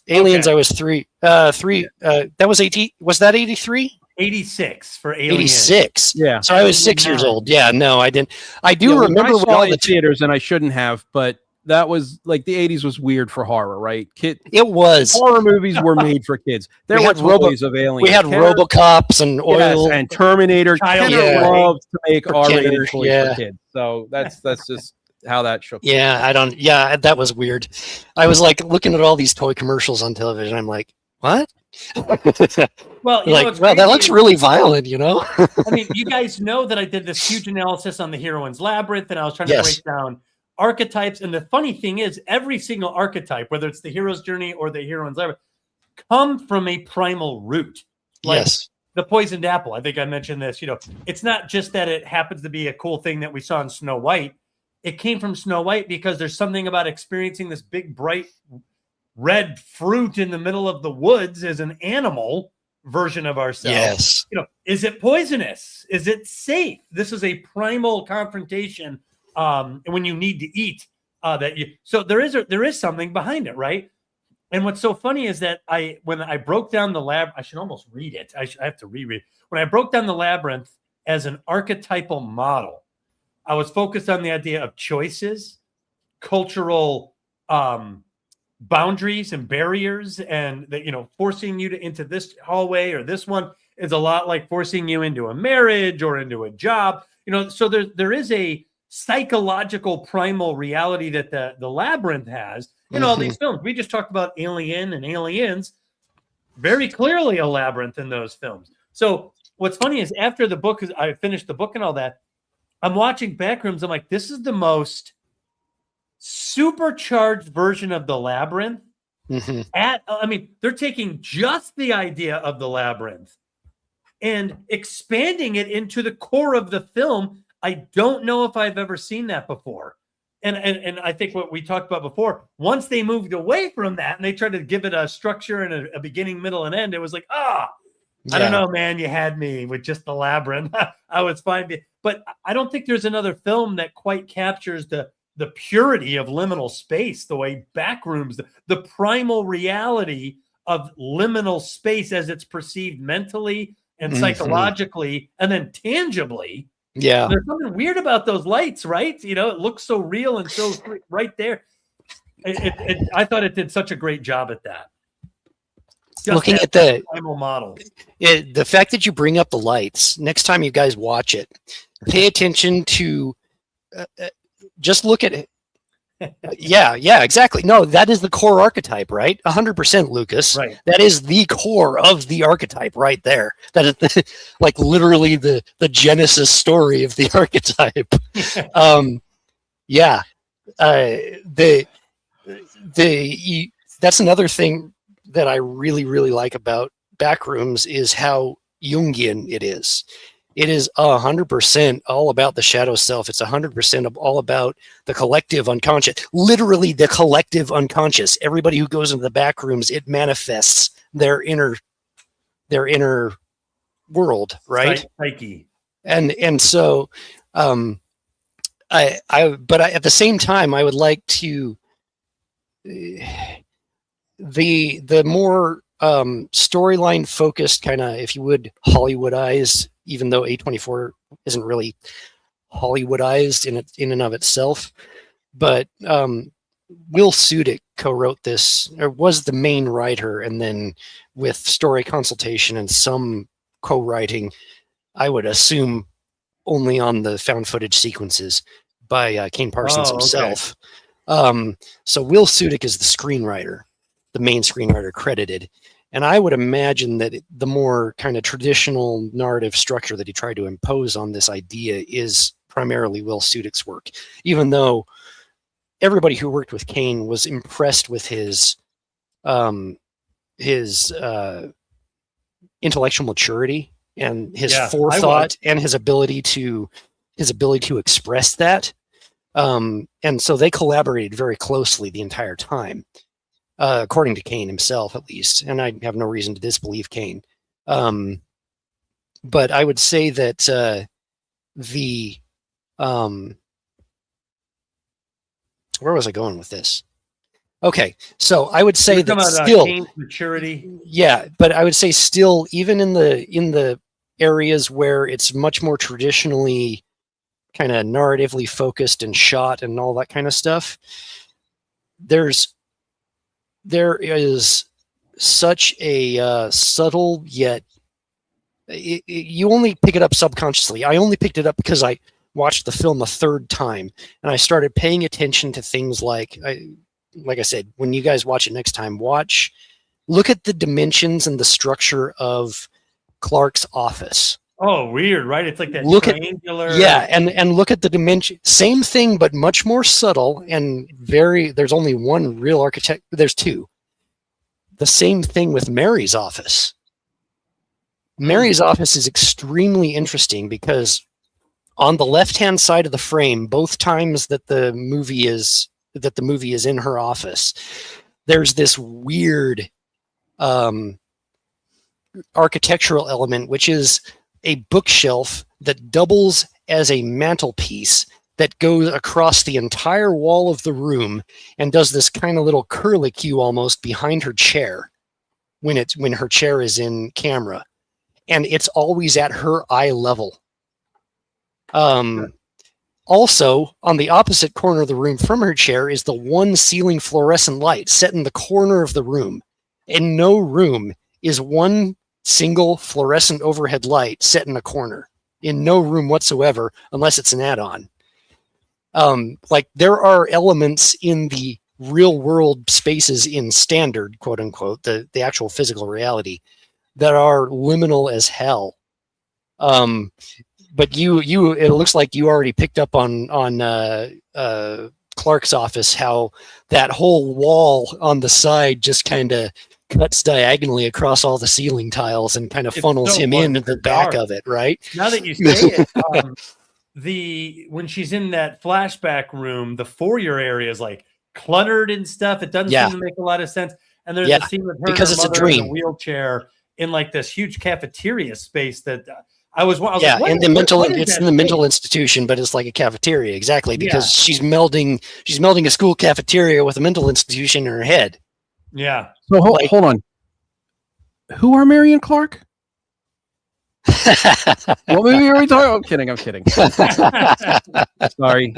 three. That was 80. Was that 83? 86 for Aliens. 86. Yeah. So I was 6 years old. Yeah. No, I didn't. I do remember when I saw it in theaters, and I shouldn't have, but that was like, the 80s was weird for horror, right? It was. Horror movies were made for kids. There were toys of aliens. We had RoboCops and Oil and Terminator. Kenner loved to make R-rated toys for kids. So that's just how that shook. Yeah, that was weird. I was like looking at all these toy commercials on television. I'm like, what? Well, that looks really violent, you know? I mean, you guys know that I did this huge analysis on the Heroine's Labyrinth, and I was trying to break down archetypes. And the funny thing is, every single archetype, whether it's the hero's journey or the Heroine's Labyrinth, come from a primal root. Like the poisoned apple. I think I mentioned this. It's not just that it happens to be a cool thing that we saw in Snow White. It came from Snow White because there's something about experiencing this big, bright red fruit in the middle of the woods as an animal version of ourselves. Yes. Is it poisonous? Is it safe? This is a primal confrontation when you need to eat. So there is something behind it, right? And what's so funny is that when I broke down the I should almost read it. I have to reread. When I broke down the Labyrinth as an archetypal model, I was focused on the idea of choices, cultural boundaries and barriers, and that, forcing you into this hallway or this one is a lot like forcing you into a marriage or into a job. So there is a psychological primal reality that the Labyrinth has in all these films. We just talked about Alien and Aliens, very clearly a labyrinth in those films. So what's funny is, after the book, I finished the book and all that, I'm watching Backrooms. I'm like, this is the most supercharged version of the Labyrinth. They're taking just the idea of the Labyrinth and expanding it into the core of the film. I don't know if I've ever seen that before. And I think what we talked about before, once they moved away from that and they tried to give it a structure and a beginning, middle, and end, it was like, I don't know, man, you had me with just the Labyrinth. I was fine. But I don't think there's another film that quite captures the purity of liminal space the way Backrooms, the primal reality of liminal space as it's perceived mentally and psychologically and then tangibly. Yeah. There's something weird about those lights, right? It looks so real and so right there. I thought it did such a great job at that. Looking at the primal model. The fact that you bring up the lights, next time you guys watch it, pay attention to just look at it. Yeah, exactly. No, that is the core archetype, right? 100%, Lucas. Right. That is the core of the archetype right there. That is like literally the genesis story of the archetype. Yeah. That's another thing that I really, really like about Backrooms is how Jungian it is. It is 100% all about the shadow self. It's 100% all about the collective unconscious, literally the collective unconscious. Everybody who goes into the back rooms, it manifests their inner world, right? Psyche. And so, but at the same time, I would like to the more storyline focused kind of, if you would, Hollywoodized, even though A24 isn't really Hollywoodized in and of itself, but Will Sudick co-wrote this, or was the main writer, and then with story consultation and some co-writing, I would assume only on the found footage sequences by Kane Parsons himself. So Will Sudick is the screenwriter, the main screenwriter credited. And I would imagine that the more kind of traditional narrative structure that he tried to impose on this idea is primarily Will Sudick's work, even though everybody who worked with Kane was impressed with his intellectual maturity and his forethought and his ability to express that. And so they collaborated very closely the entire time. According to Kane himself, at least, and I have no reason to disbelieve Kane. But I would say that where was I going with this? Okay, so I would say that still Kane's maturity. Yeah, but I would say still, even in the areas where it's much more traditionally kind of narratively focused and shot and all that kind of stuff, there is such a subtle yet you only pick it up subconsciously. I only picked it up because I watched the film a third time and I started paying attention to things like I said, when you guys watch it next time, look at the dimensions and the structure of Clark's office. Oh, weird, right? It's like that triangular. And look at the dimension. Same thing, but much more subtle and there's only one real architect. There's two. The same thing with Mary's office. Mary's office is extremely interesting because on the left-hand side of the frame, both times that the movie is in her office, there's this weird architectural element, which is a bookshelf that doubles as a mantelpiece that goes across the entire wall of the room and does this kind of little curlicue almost behind her chair when her chair is in camera, and it's always at her eye level. Also, on the opposite corner of the room from her chair is the one ceiling fluorescent light set in the corner of the room. In no room is one single fluorescent overhead light set in a corner. In no room whatsoever, unless it's an add-on. Like there are elements in the real world spaces in standard, quote unquote, the actual physical reality, that are liminal as hell. But it looks like you already picked up on Clark's office, how that whole wall on the side just kind of cuts diagonally across all the ceiling tiles and kind of funnels him into the back of it, right? Now that you say it, when she's in that flashback room, the foyer area is like cluttered and stuff. It doesn't seem to make a lot of sense. And there's a scene with her because it's a dream. in a wheelchair in like this huge cafeteria space that I was like, in the mental institution, but it's like a cafeteria, exactly, because she's melding a school cafeteria with a mental institution in her head. Yeah. So hold on. Who are Mary and Clark? What movie are we talking? I'm kidding. Sorry.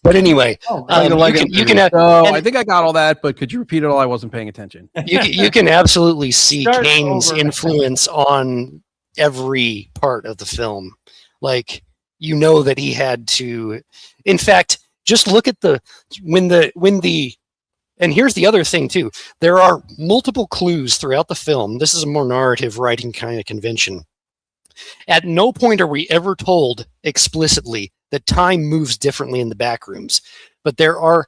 But anyway, you can have. I think I got all that, but could you repeat it all? I wasn't paying attention. You can absolutely see Kane's influence on every part of the film. Like you know that he had to. In fact, just look at and here's the other thing too. There are multiple clues throughout the film. This is a more narrative writing kind of convention. At no point are we ever told explicitly that time moves differently in the back rooms, but there are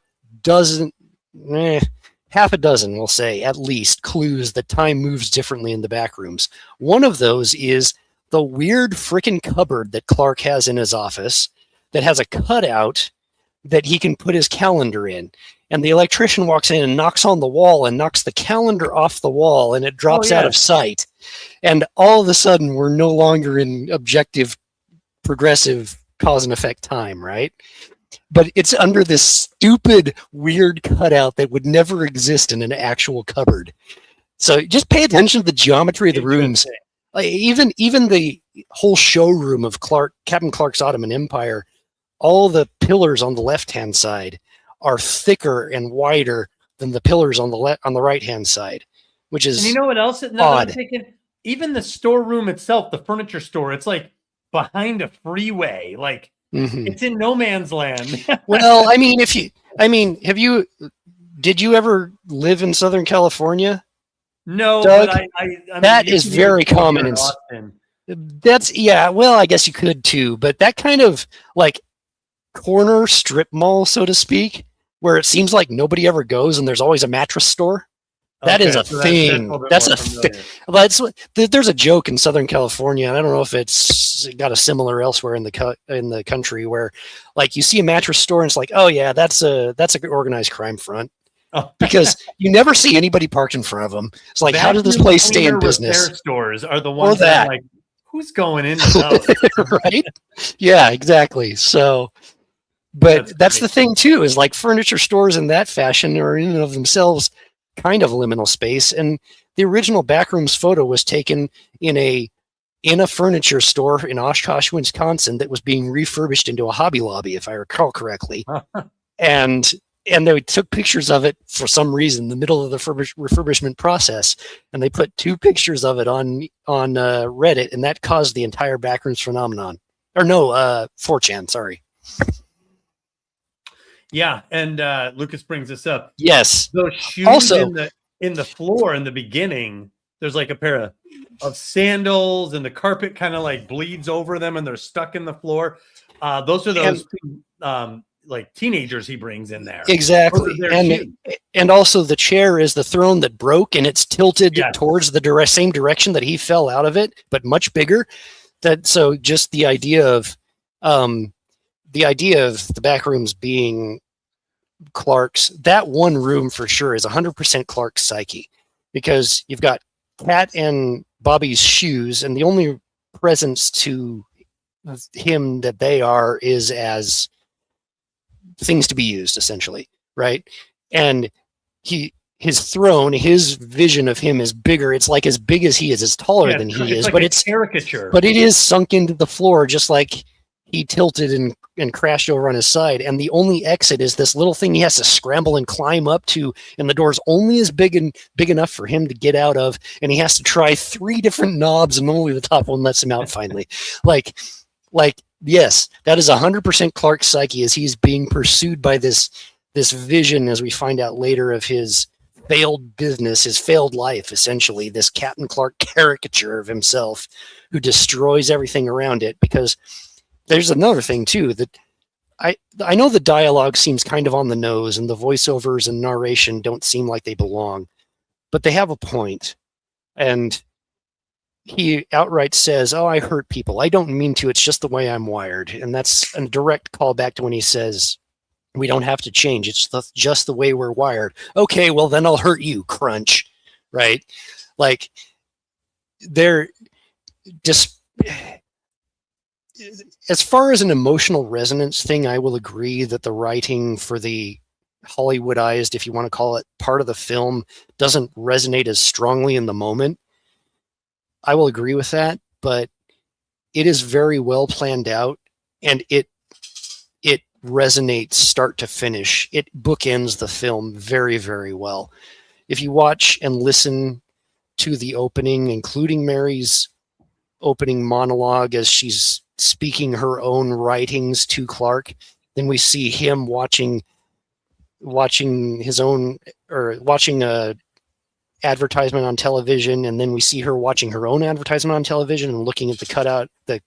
half a dozen, we'll say, at least, clues that time moves differently in the back rooms. One of those is the weird freaking cupboard that Clark has in his office that has a cutout that he can put his calendar in. And the electrician walks in and knocks on the wall and knocks the calendar off the wall, and it drops out of sight. And all of a sudden, we're no longer in objective, progressive cause and effect time, right? But it's under this stupid, weird cutout that would never exist in an actual cupboard. So just pay attention to the geometry of the rooms. Like even the whole showroom of Captain Clark's Ottoman Empire, all the pillars on the left-hand side are thicker and wider than the pillars on the right-hand side, which is and you know what else? odd. Even the storeroom itself, the furniture store, it's like behind a freeway. Like it's in no man's land. Well, did you ever live in Southern California? No, Doug, but I mean, that is very common in Austin. Well, I guess you could too, but that kind of like corner strip mall, so to speak, where it seems like nobody ever goes and there's always a mattress store. That is a thing. There's a joke in Southern California, and I don't know if it's got a similar elsewhere in the country, where like you see a mattress store and it's like, oh yeah, that's an organized crime front. Oh. Because you never see anybody parked in front of them. It's like, how does this place stay in business? Repair stores are the ones that are like, who's going in those? Right? Yeah, exactly. So, but that's the thing too, is like furniture stores in that fashion are in and of themselves kind of liminal space. And the original Backrooms photo was taken in a furniture store in Oshkosh, Wisconsin, that was being refurbished into a Hobby Lobby, if I recall correctly. And they took pictures of it for some reason in the middle of the refurbishment process, and they put 2 pictures of it on Reddit, and that caused the entire Backrooms phenomenon. Or no, 4chan, sorry. Yeah, and Lucas brings this up. Yes. Those shoes also, in the floor in the beginning, there's like a pair of sandals, and the carpet kind of like bleeds over them, and they're stuck in the floor. Those are those like teenagers he brings in there. Exactly. And also the chair is the throne that broke, and it's tilted towards the same direction that he fell out of it, but much bigger. So just the idea of the back rooms being Clark's, that one room for sure is 100% Clark's psyche, because you've got Kat and Bobby's shoes, and the only presence to him that they are is as things to be used, essentially, right? And his throne, his vision of him is bigger. It's like as big as he is, as taller than he is, like but it's caricature. But it is sunk into the floor, just like he tilted and crashed over on his side. And the only exit is this little thing he has to scramble and climb up to, and the door's only as big enough for him to get out of, and he has to try 3 different knobs, and only the top one lets him out finally. Like yes, that is 100% Clark's psyche, as he's being pursued by this vision, as we find out later, of his failed business, his failed life, essentially, this Captain Clark caricature of himself who destroys everything around it. Because there's another thing too, that I know the dialogue seems kind of on the nose, and the voiceovers and narration don't seem like they belong, but they have a point. And he outright says, "Oh, I hurt people. I don't mean to. It's just the way I'm wired." And that's a direct callback to when he says, "We don't have to change. It's just the way we're wired." Okay, well, then I'll hurt you, crunch. Right? Like, they're just... As far as an emotional resonance thing, I will agree that the writing for the Hollywoodized, if you want to call it, part of the film doesn't resonate as strongly in the moment. I will agree with that, but it is very well planned out, and it resonates start to finish. It bookends the film very, very well. If you watch and listen to the opening, including Mary's opening monologue as she's speaking her own writings to Clark. Then we see him watching his own, or watching a advertisement on television, and then we see her watching her own advertisement on television and looking at the cutout, the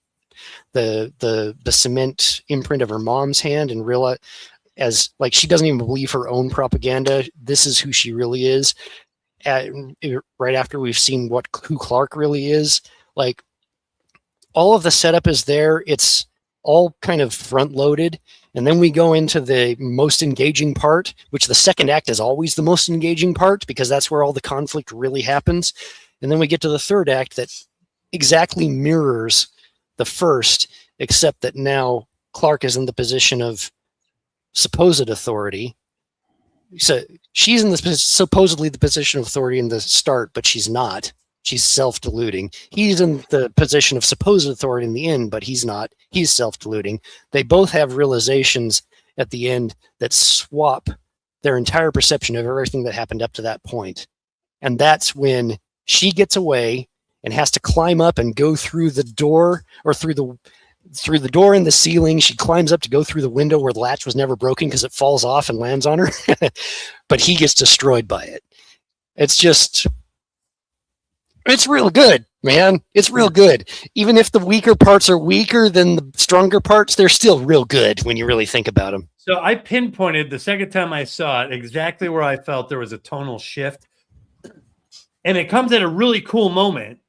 cement imprint of her mom's hand, and realize, as like, she doesn't even believe her own propaganda. This is who she really is. Right after we've seen who Clark really is, like, all of the setup is there. It's all kind of front loaded. And then we go into the most engaging part, which the second act is always the most engaging part, because that's where all the conflict really happens. And then we get to the third act that exactly mirrors the first, except that now Clark is in the position of supposed authority. So she's in supposedly the position of authority in the start, but she's not. She's self-deluding. He's in the position of supposed authority in the end, but he's not. He's self-deluding. They both have realizations at the end that swap their entire perception of everything that happened up to that point. And that's when she gets away and has to climb up and go through the door, or through the door in the ceiling. She climbs up to go through the window where the latch was never broken because it falls off and lands on her. But he gets destroyed by it. It's real good, man. It's real good. Even if the weaker parts are weaker than the stronger parts, they're still real good when you really think about them. So I pinpointed the second time I saw it exactly where I felt there was a tonal shift. And it comes at a really cool moment.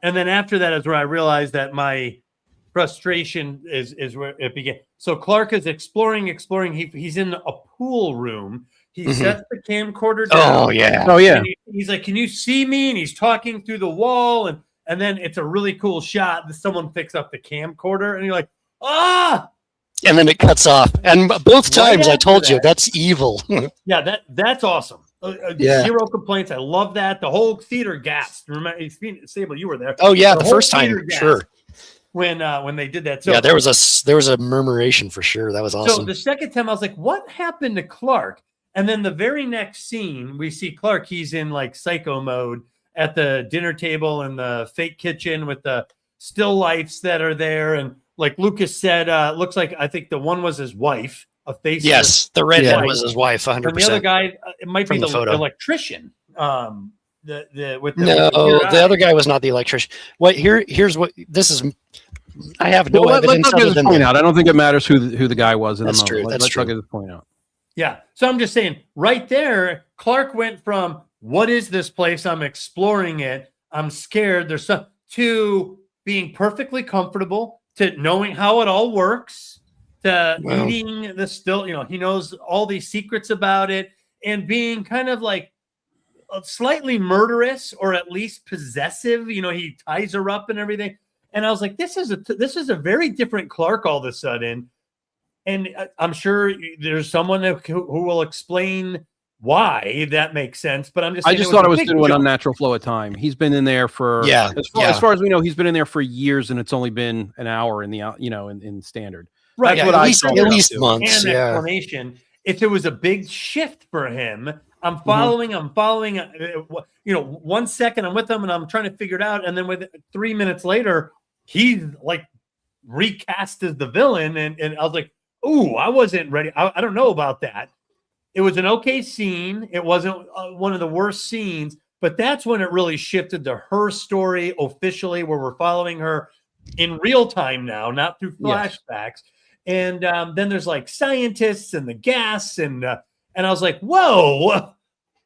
And then after that is where I realized that my frustration is where it began. So Clark is exploring. He's in a pool room. He sets the camcorder down. Oh, yeah. Oh, yeah. He's like, "Can you see me?" And he's talking through the wall. And then it's a really cool shot that someone picks up the camcorder. And you're like, ah! And then it cuts off. And both times I told you, that. That's evil. Yeah, that's awesome. Yeah. Zero complaints. I love that. The whole theater gasped. Remember, Sable, you were there. Oh, yeah, the whole first time, theater sure. gasped when they did that. So, yeah, there was a murmuration for sure. That was awesome. So the second time I was like, what happened to Clark? And then the very next scene, we see Clark. He's in like psycho mode at the dinner table in the fake kitchen with the still lifes that are there. And like Lucas said, looks like, I think the one was his wife, a face. Yes, the redhead was his wife, 100%. And the other guy, it might be the electrician. The other guy was not the electrician. Here's what this is. I have no evidence other than point out. I don't think it matters who the guy was in that's the moment. true. That's true. Let's this point out. Yeah. So I'm just saying, right there, Clark went from what is this place? I'm exploring it. I'm scared. There's some, to being perfectly comfortable, to knowing how it all works, to eating the still, he knows all these secrets about it, and being kind of like slightly murderous, or at least possessive. He ties her up and everything. And I was like, this is a very different Clark all of a sudden. And I'm sure there's someone who will explain why that makes sense. But I'm just saying, I just thought it was due to an unnatural flow of time. He's been in there for as far as we know, he's been in there for years, and it's only been an hour in the in standard. Right. That's what at least months. And explanation. If it was a big shift for him, I'm following. 1 second I'm with him and I'm trying to figure it out, and then with 3 minutes later, he's like recast as the villain, and I was like, ooh, I wasn't ready. I don't know about that. It was an okay scene. It wasn't one of the worst scenes, but that's when it really shifted to her story officially, where we're following her in real time now, not through flashbacks. Yes. And then there's like scientists and the gas, and I was like, whoa,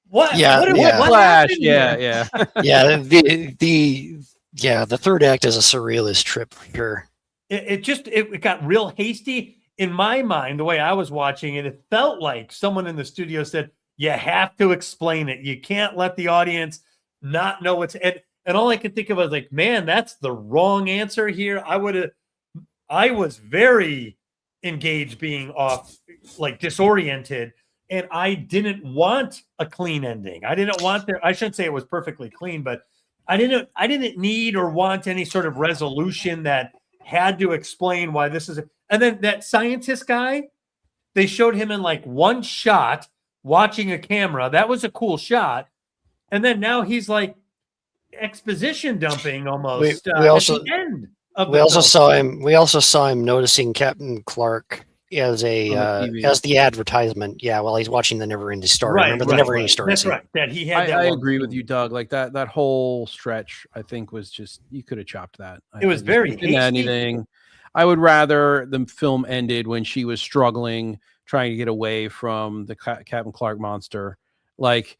what? Yeah, what Flash, yeah. The third act is a surrealist trip for sure. It got real hasty. In my mind, the way I was watching it, it felt like someone in the studio said, you have to explain it. You can't let the audience not know what's and all I could think of was like, man, that's the wrong answer here. I was very engaged, being off, like disoriented, and I didn't want a clean ending. I didn't want I shouldn't say it was perfectly clean, but I didn't need or want any sort of resolution that had to explain why this is. And then that scientist guy, they showed him in like one shot watching a camera. That was a cool shot. And then now he's like exposition dumping almost We also, at the end of We the also film. saw him. We also saw him noticing Captain Clark as a TV. as the advertisement. Yeah, while he's watching the Neverending Story. Right, Remember the right, Neverending right. Story That's scene? right. That he had that I one agree with scene. you, Doug. Like that whole stretch, I think was just you could have chopped that. It was very didn't add hasty. anything. I would rather the film ended when she was struggling, trying to get away from the Captain Clark monster, like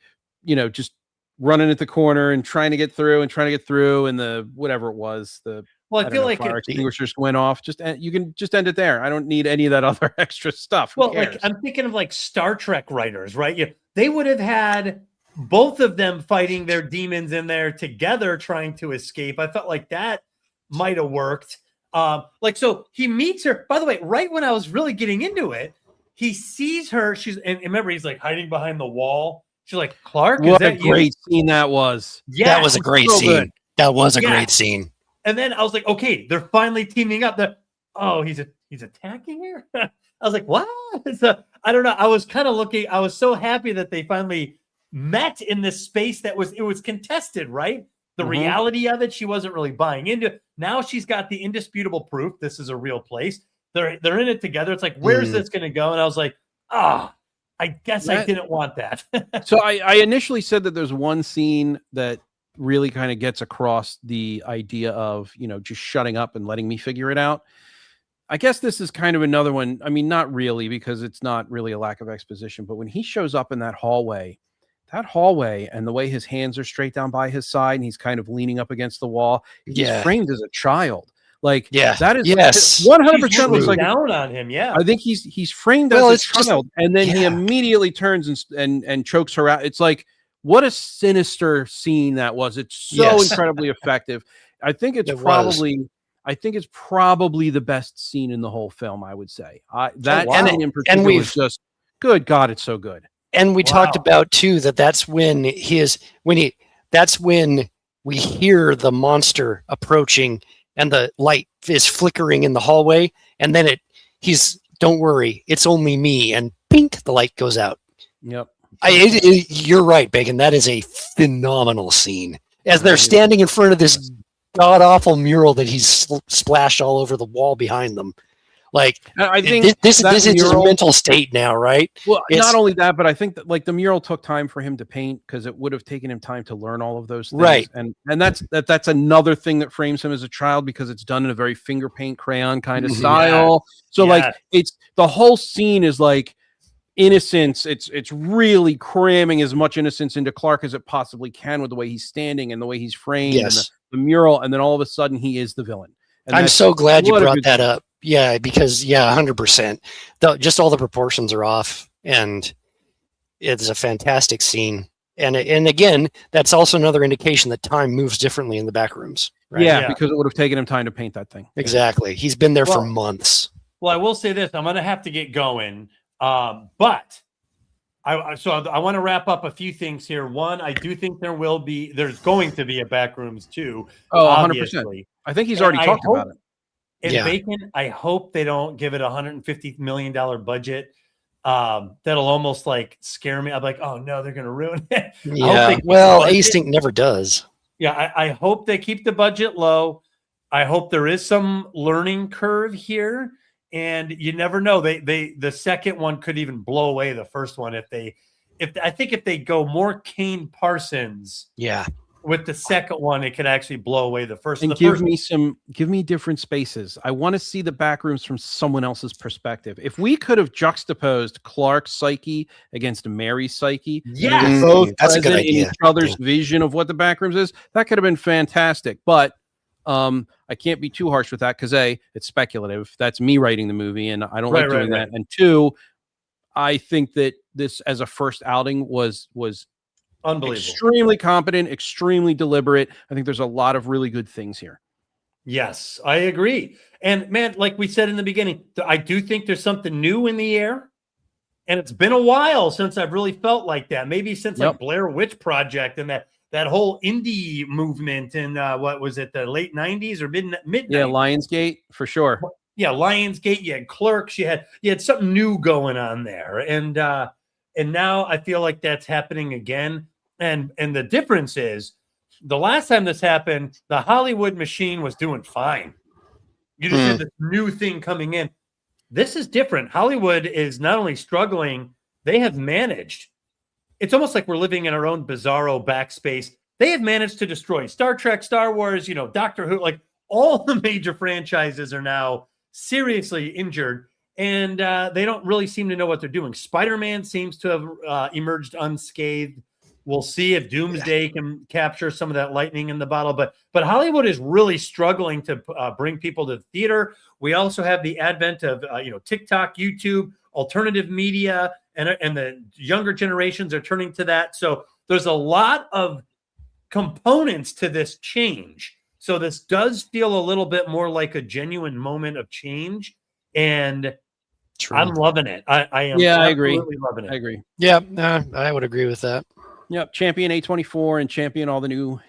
just running at the corner and trying to get through and the whatever it was, Well, I don't feel know, like fire extinguishers went off. You can just end it there. I don't need any of that other extra stuff. Who well, cares? like I'm thinking of like Star Trek writers, right? Yeah, they would have had both of them fighting their demons in there together, trying to escape. I felt like that might have worked. So he meets her. By the way, right when I was really getting into it, he sees her. And remember, he's like hiding behind the wall. She's like, Clark, What is a that great you? scene that was. Yeah, That was a great so scene. good. That was a Yeah. great scene. And then I was like, okay, they're finally teaming up. He's attacking her. I was like, what? I don't know. I was kind of looking. I was so happy that they finally met in this space it was contested, right? The Mhm. reality of it, she wasn't really buying into. Now she's got the indisputable proof. This is a real place. They're in it together. It's like, where's this going to go? And I was like, I guess I didn't want that. So I initially said that there's one scene that really kind of gets across the idea of, just shutting up and letting me figure it out. I guess this is kind of another one. I mean, not really, because it's not really a lack of exposition, but when he shows up in that hallway and the way his hands are straight down by his side and he's kind of leaning up against the wall, he's framed as a child. Like, that is 100% looks like down on him. Yeah. I think he's framed as a child, and then he immediately turns and chokes her out. It's like, what a sinister scene that was. It's so incredibly effective. I think it's probably the best scene in the whole film, I would say. Scene in particular was just good. God, it's so good. And we talked about too that's when we hear the monster approaching and the light is flickering in the hallway, and then don't worry, it's only me, and pink, the light goes out. Yep. You're right, Bacon. That is a phenomenal scene. As they're standing in front of this god-awful mural that he's splashed all over the wall behind them. Like, I think this is his mental state now, right? Well, not only that, but I think that the mural took time for him to paint, because it would have taken him time to learn all of those things. Right. And that's another thing that frames him as a child, because it's done in a very finger paint crayon kind of style. So like it's the whole scene is like innocence. It's really cramming as much innocence into Clark as it possibly can with the way he's standing and the way he's framed and the mural, and then all of a sudden he is the villain. And I'm so glad you brought that up. Yeah, because 100%. Just all the proportions are off, and it's a fantastic scene. And again, that's also another indication that time moves differently in the back rooms. Right? Yeah, because it would have taken him time to paint that thing. Exactly. He's been there for months. Well, I will say this: I'm going to have to get going, but I want to wrap up a few things here. One, I do think there's going to be a Backrooms 2. Oh, 100%. I think he's already talked about it. And Bacon, I hope they don't give it $150 million budget. That'll almost like scare me. I'm like, oh no, they're going to ruin it. Yeah. Well, Async never does. Yeah. I hope they keep the budget low. I hope there is some learning curve here, and you never know. The second one could even blow away the first one if they go more Kane Parsons. Yeah. With the second one, it could actually blow away the first. And give me different spaces. I want to see the Backrooms from someone else's perspective. If we could have juxtaposed Clark's psyche against Mary's psyche, both that's a good present idea. in each other's vision of what the Backrooms is, that could have been fantastic. But I can't be too harsh with that, because A, it's speculative. That's me writing the movie, and I don't like doing that. And two, I think that this as a first outing was unbelievable, extremely competent, extremely deliberate. I think there's a lot of really good things here. Yes, I agree. And man, like we said in the beginning, I do think there's something new in the air. And it's been a while since I've really felt like that. Maybe since like Blair Witch Project and that whole indie movement in what was it, the late 90s or mid 90s? Yeah, Lionsgate for sure. Yeah, Lionsgate. You had Clerks. You had something new going on there, and now I feel like that's happening again. And the difference is, the last time this happened, the Hollywood machine was doing fine. You just had this new thing coming in. This is different. Hollywood is not only struggling, they have managed. It's almost like we're living in our own bizarro backspace. They have managed to destroy Star Trek, Star Wars, Doctor Who, like all the major franchises are now seriously injured, and they don't really seem to know what they're doing. Spider-Man seems to have emerged unscathed. We'll see if Doomsday can capture some of that lightning in the bottle, but Hollywood is really struggling to bring people to the theater. We also have the advent of TikTok, YouTube, alternative media, and the younger generations are turning to that. So there's a lot of components to this change. So this does feel a little bit more like a genuine moment of change, and True. I'm loving it. I am. Yeah, I agree. Loving it. I agree. Yeah, I would agree with that. Yep, champion A24 and champion all the new,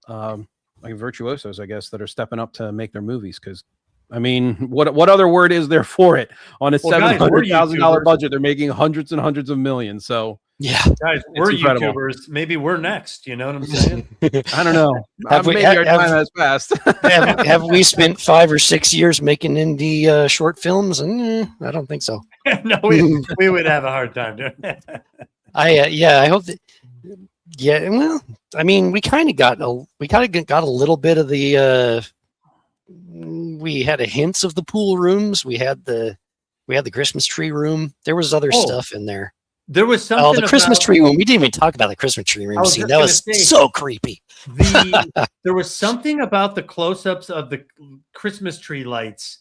like virtuosos, I guess, that are stepping up to make their movies. Because, I mean, what other word is there for it? On a $700,000 budget, they're making hundreds and hundreds of millions. So, yeah, guys, we're incredible. YouTubers. Maybe we're next. You know what I'm saying? I don't know. Maybe our time has passed. have we spent 5 or 6 years making indie short films? I don't think so. No, we would have a hard time doing it. I hope that. Yeah, well, I mean, we kind of got a little bit of the. We had a hints of the pool rooms. We had the Christmas tree room. There was other stuff in there. There was something. Oh, the Christmas tree room. We didn't even talk about the Christmas tree room scene. That was so creepy. There was something about the close-ups of the Christmas tree lights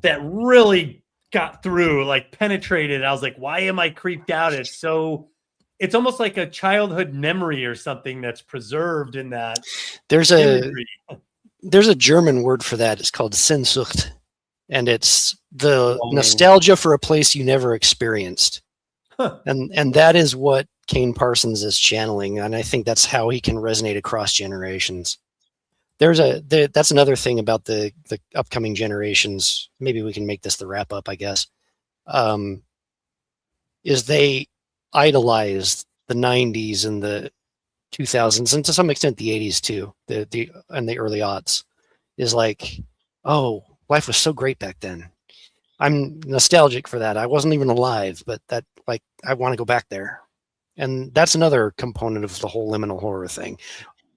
that really got through, like penetrated. I was like, why am I creeped out? It's almost like a childhood memory or something that's preserved in that. There's a German word for that. It's called Sehnsucht, and it's the nostalgia for a place you never experienced. Huh. And that is what Kane Parsons is channeling, and I think that's how he can resonate across generations. That's another thing about the upcoming generations. Maybe we can make this the wrap up, I guess. Is they idolize the 90s and the 2000s, and to some extent the 80s too, and the early aughts. Is like, oh, life was so great back then. I'm nostalgic for that. I wasn't even alive, but that, like, I want to go back there. And that's another component of the whole liminal horror thing.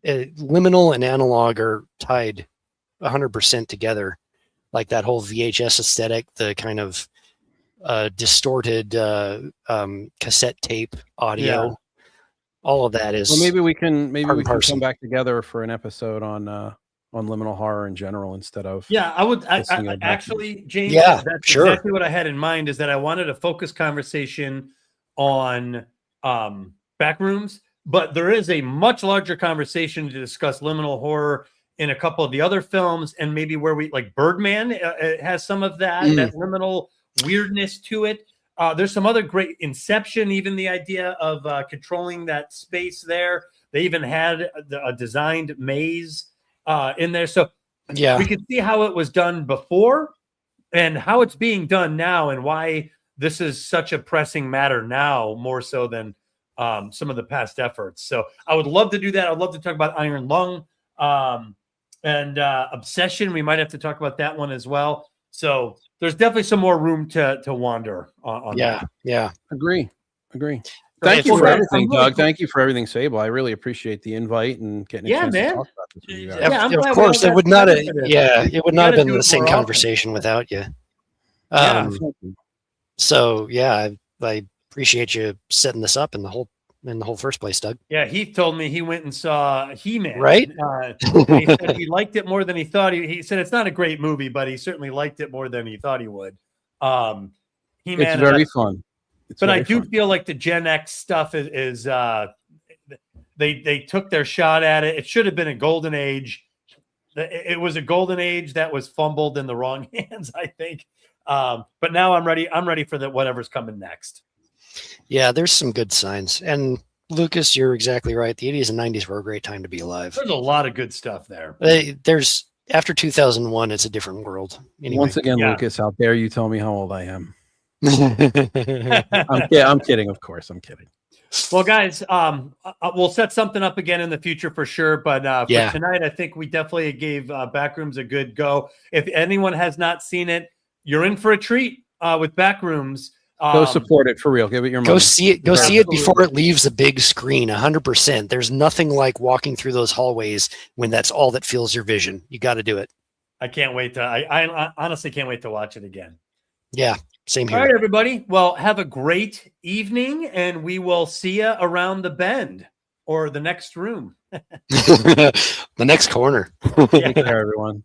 Liminal and analog are tied 100% together. Like that whole VHS aesthetic, the kind of distorted cassette tape audio, all of that is. Well, maybe we can come back together for an episode on liminal horror in general instead of. Yeah, I would. I actually, James. Yeah, that's sure. Exactly what I had in mind is that I wanted a focus conversation on Backrooms, but there is a much larger conversation to discuss liminal horror in a couple of the other films, and maybe where we like Birdman has some of that liminal weirdness to it. There's some other great Inception, even the idea of controlling that space there. They even had a designed maze in there. So we could see how it was done before and how it's being done now, and why this is such a pressing matter now, more so than some of the past efforts. So I would love to do that. I'd love to talk about Iron Lung and Obsession. We might have to talk about that one as well. So there's definitely some more room to wander on that. Yeah. Agree. Thank you for everything, Doug. Thank you for everything, Sable. I really appreciate the invite and getting a chance to talk about this with you guys. Of course, it would not have been the same conversation without you. So I appreciate you setting this up in the whole first place, Doug. Yeah, Heath told me he went and saw He-Man. Right? He said he liked it more than he thought. He said it's not a great movie, but he certainly liked it more than he thought he would. He-Man. It's very fun. But I do feel like the Gen X stuff is they took their shot at it. It should have been a golden age. It was a golden age that was fumbled in the wrong hands, I think. But now I'm ready. I'm ready for whatever's coming next. Yeah, there's some good signs. And Lucas, you're exactly right. The 80s and 90s were a great time to be alive. There's a lot of good stuff there. There's after 2001, it's a different world. Anyway. Once again, Lucas, how dare you tell me how old I am? I'm kidding, of course. I'm kidding. Well, guys, we'll set something up again in the future for sure. But for tonight, I think we definitely gave Backrooms a good go. If anyone has not seen it, you're in for a treat with Backrooms. Go support it for real. Give it your money. Go see it. Go see it before it leaves a big screen. 100%. There's nothing like walking through those hallways when that's all that fills your vision. You got to do it. I can't wait to. I honestly can't wait to watch it again. Yeah, same here. All right, everybody. Well, have a great evening, and we will see you around the bend or the next room. The next corner. Take care, everyone.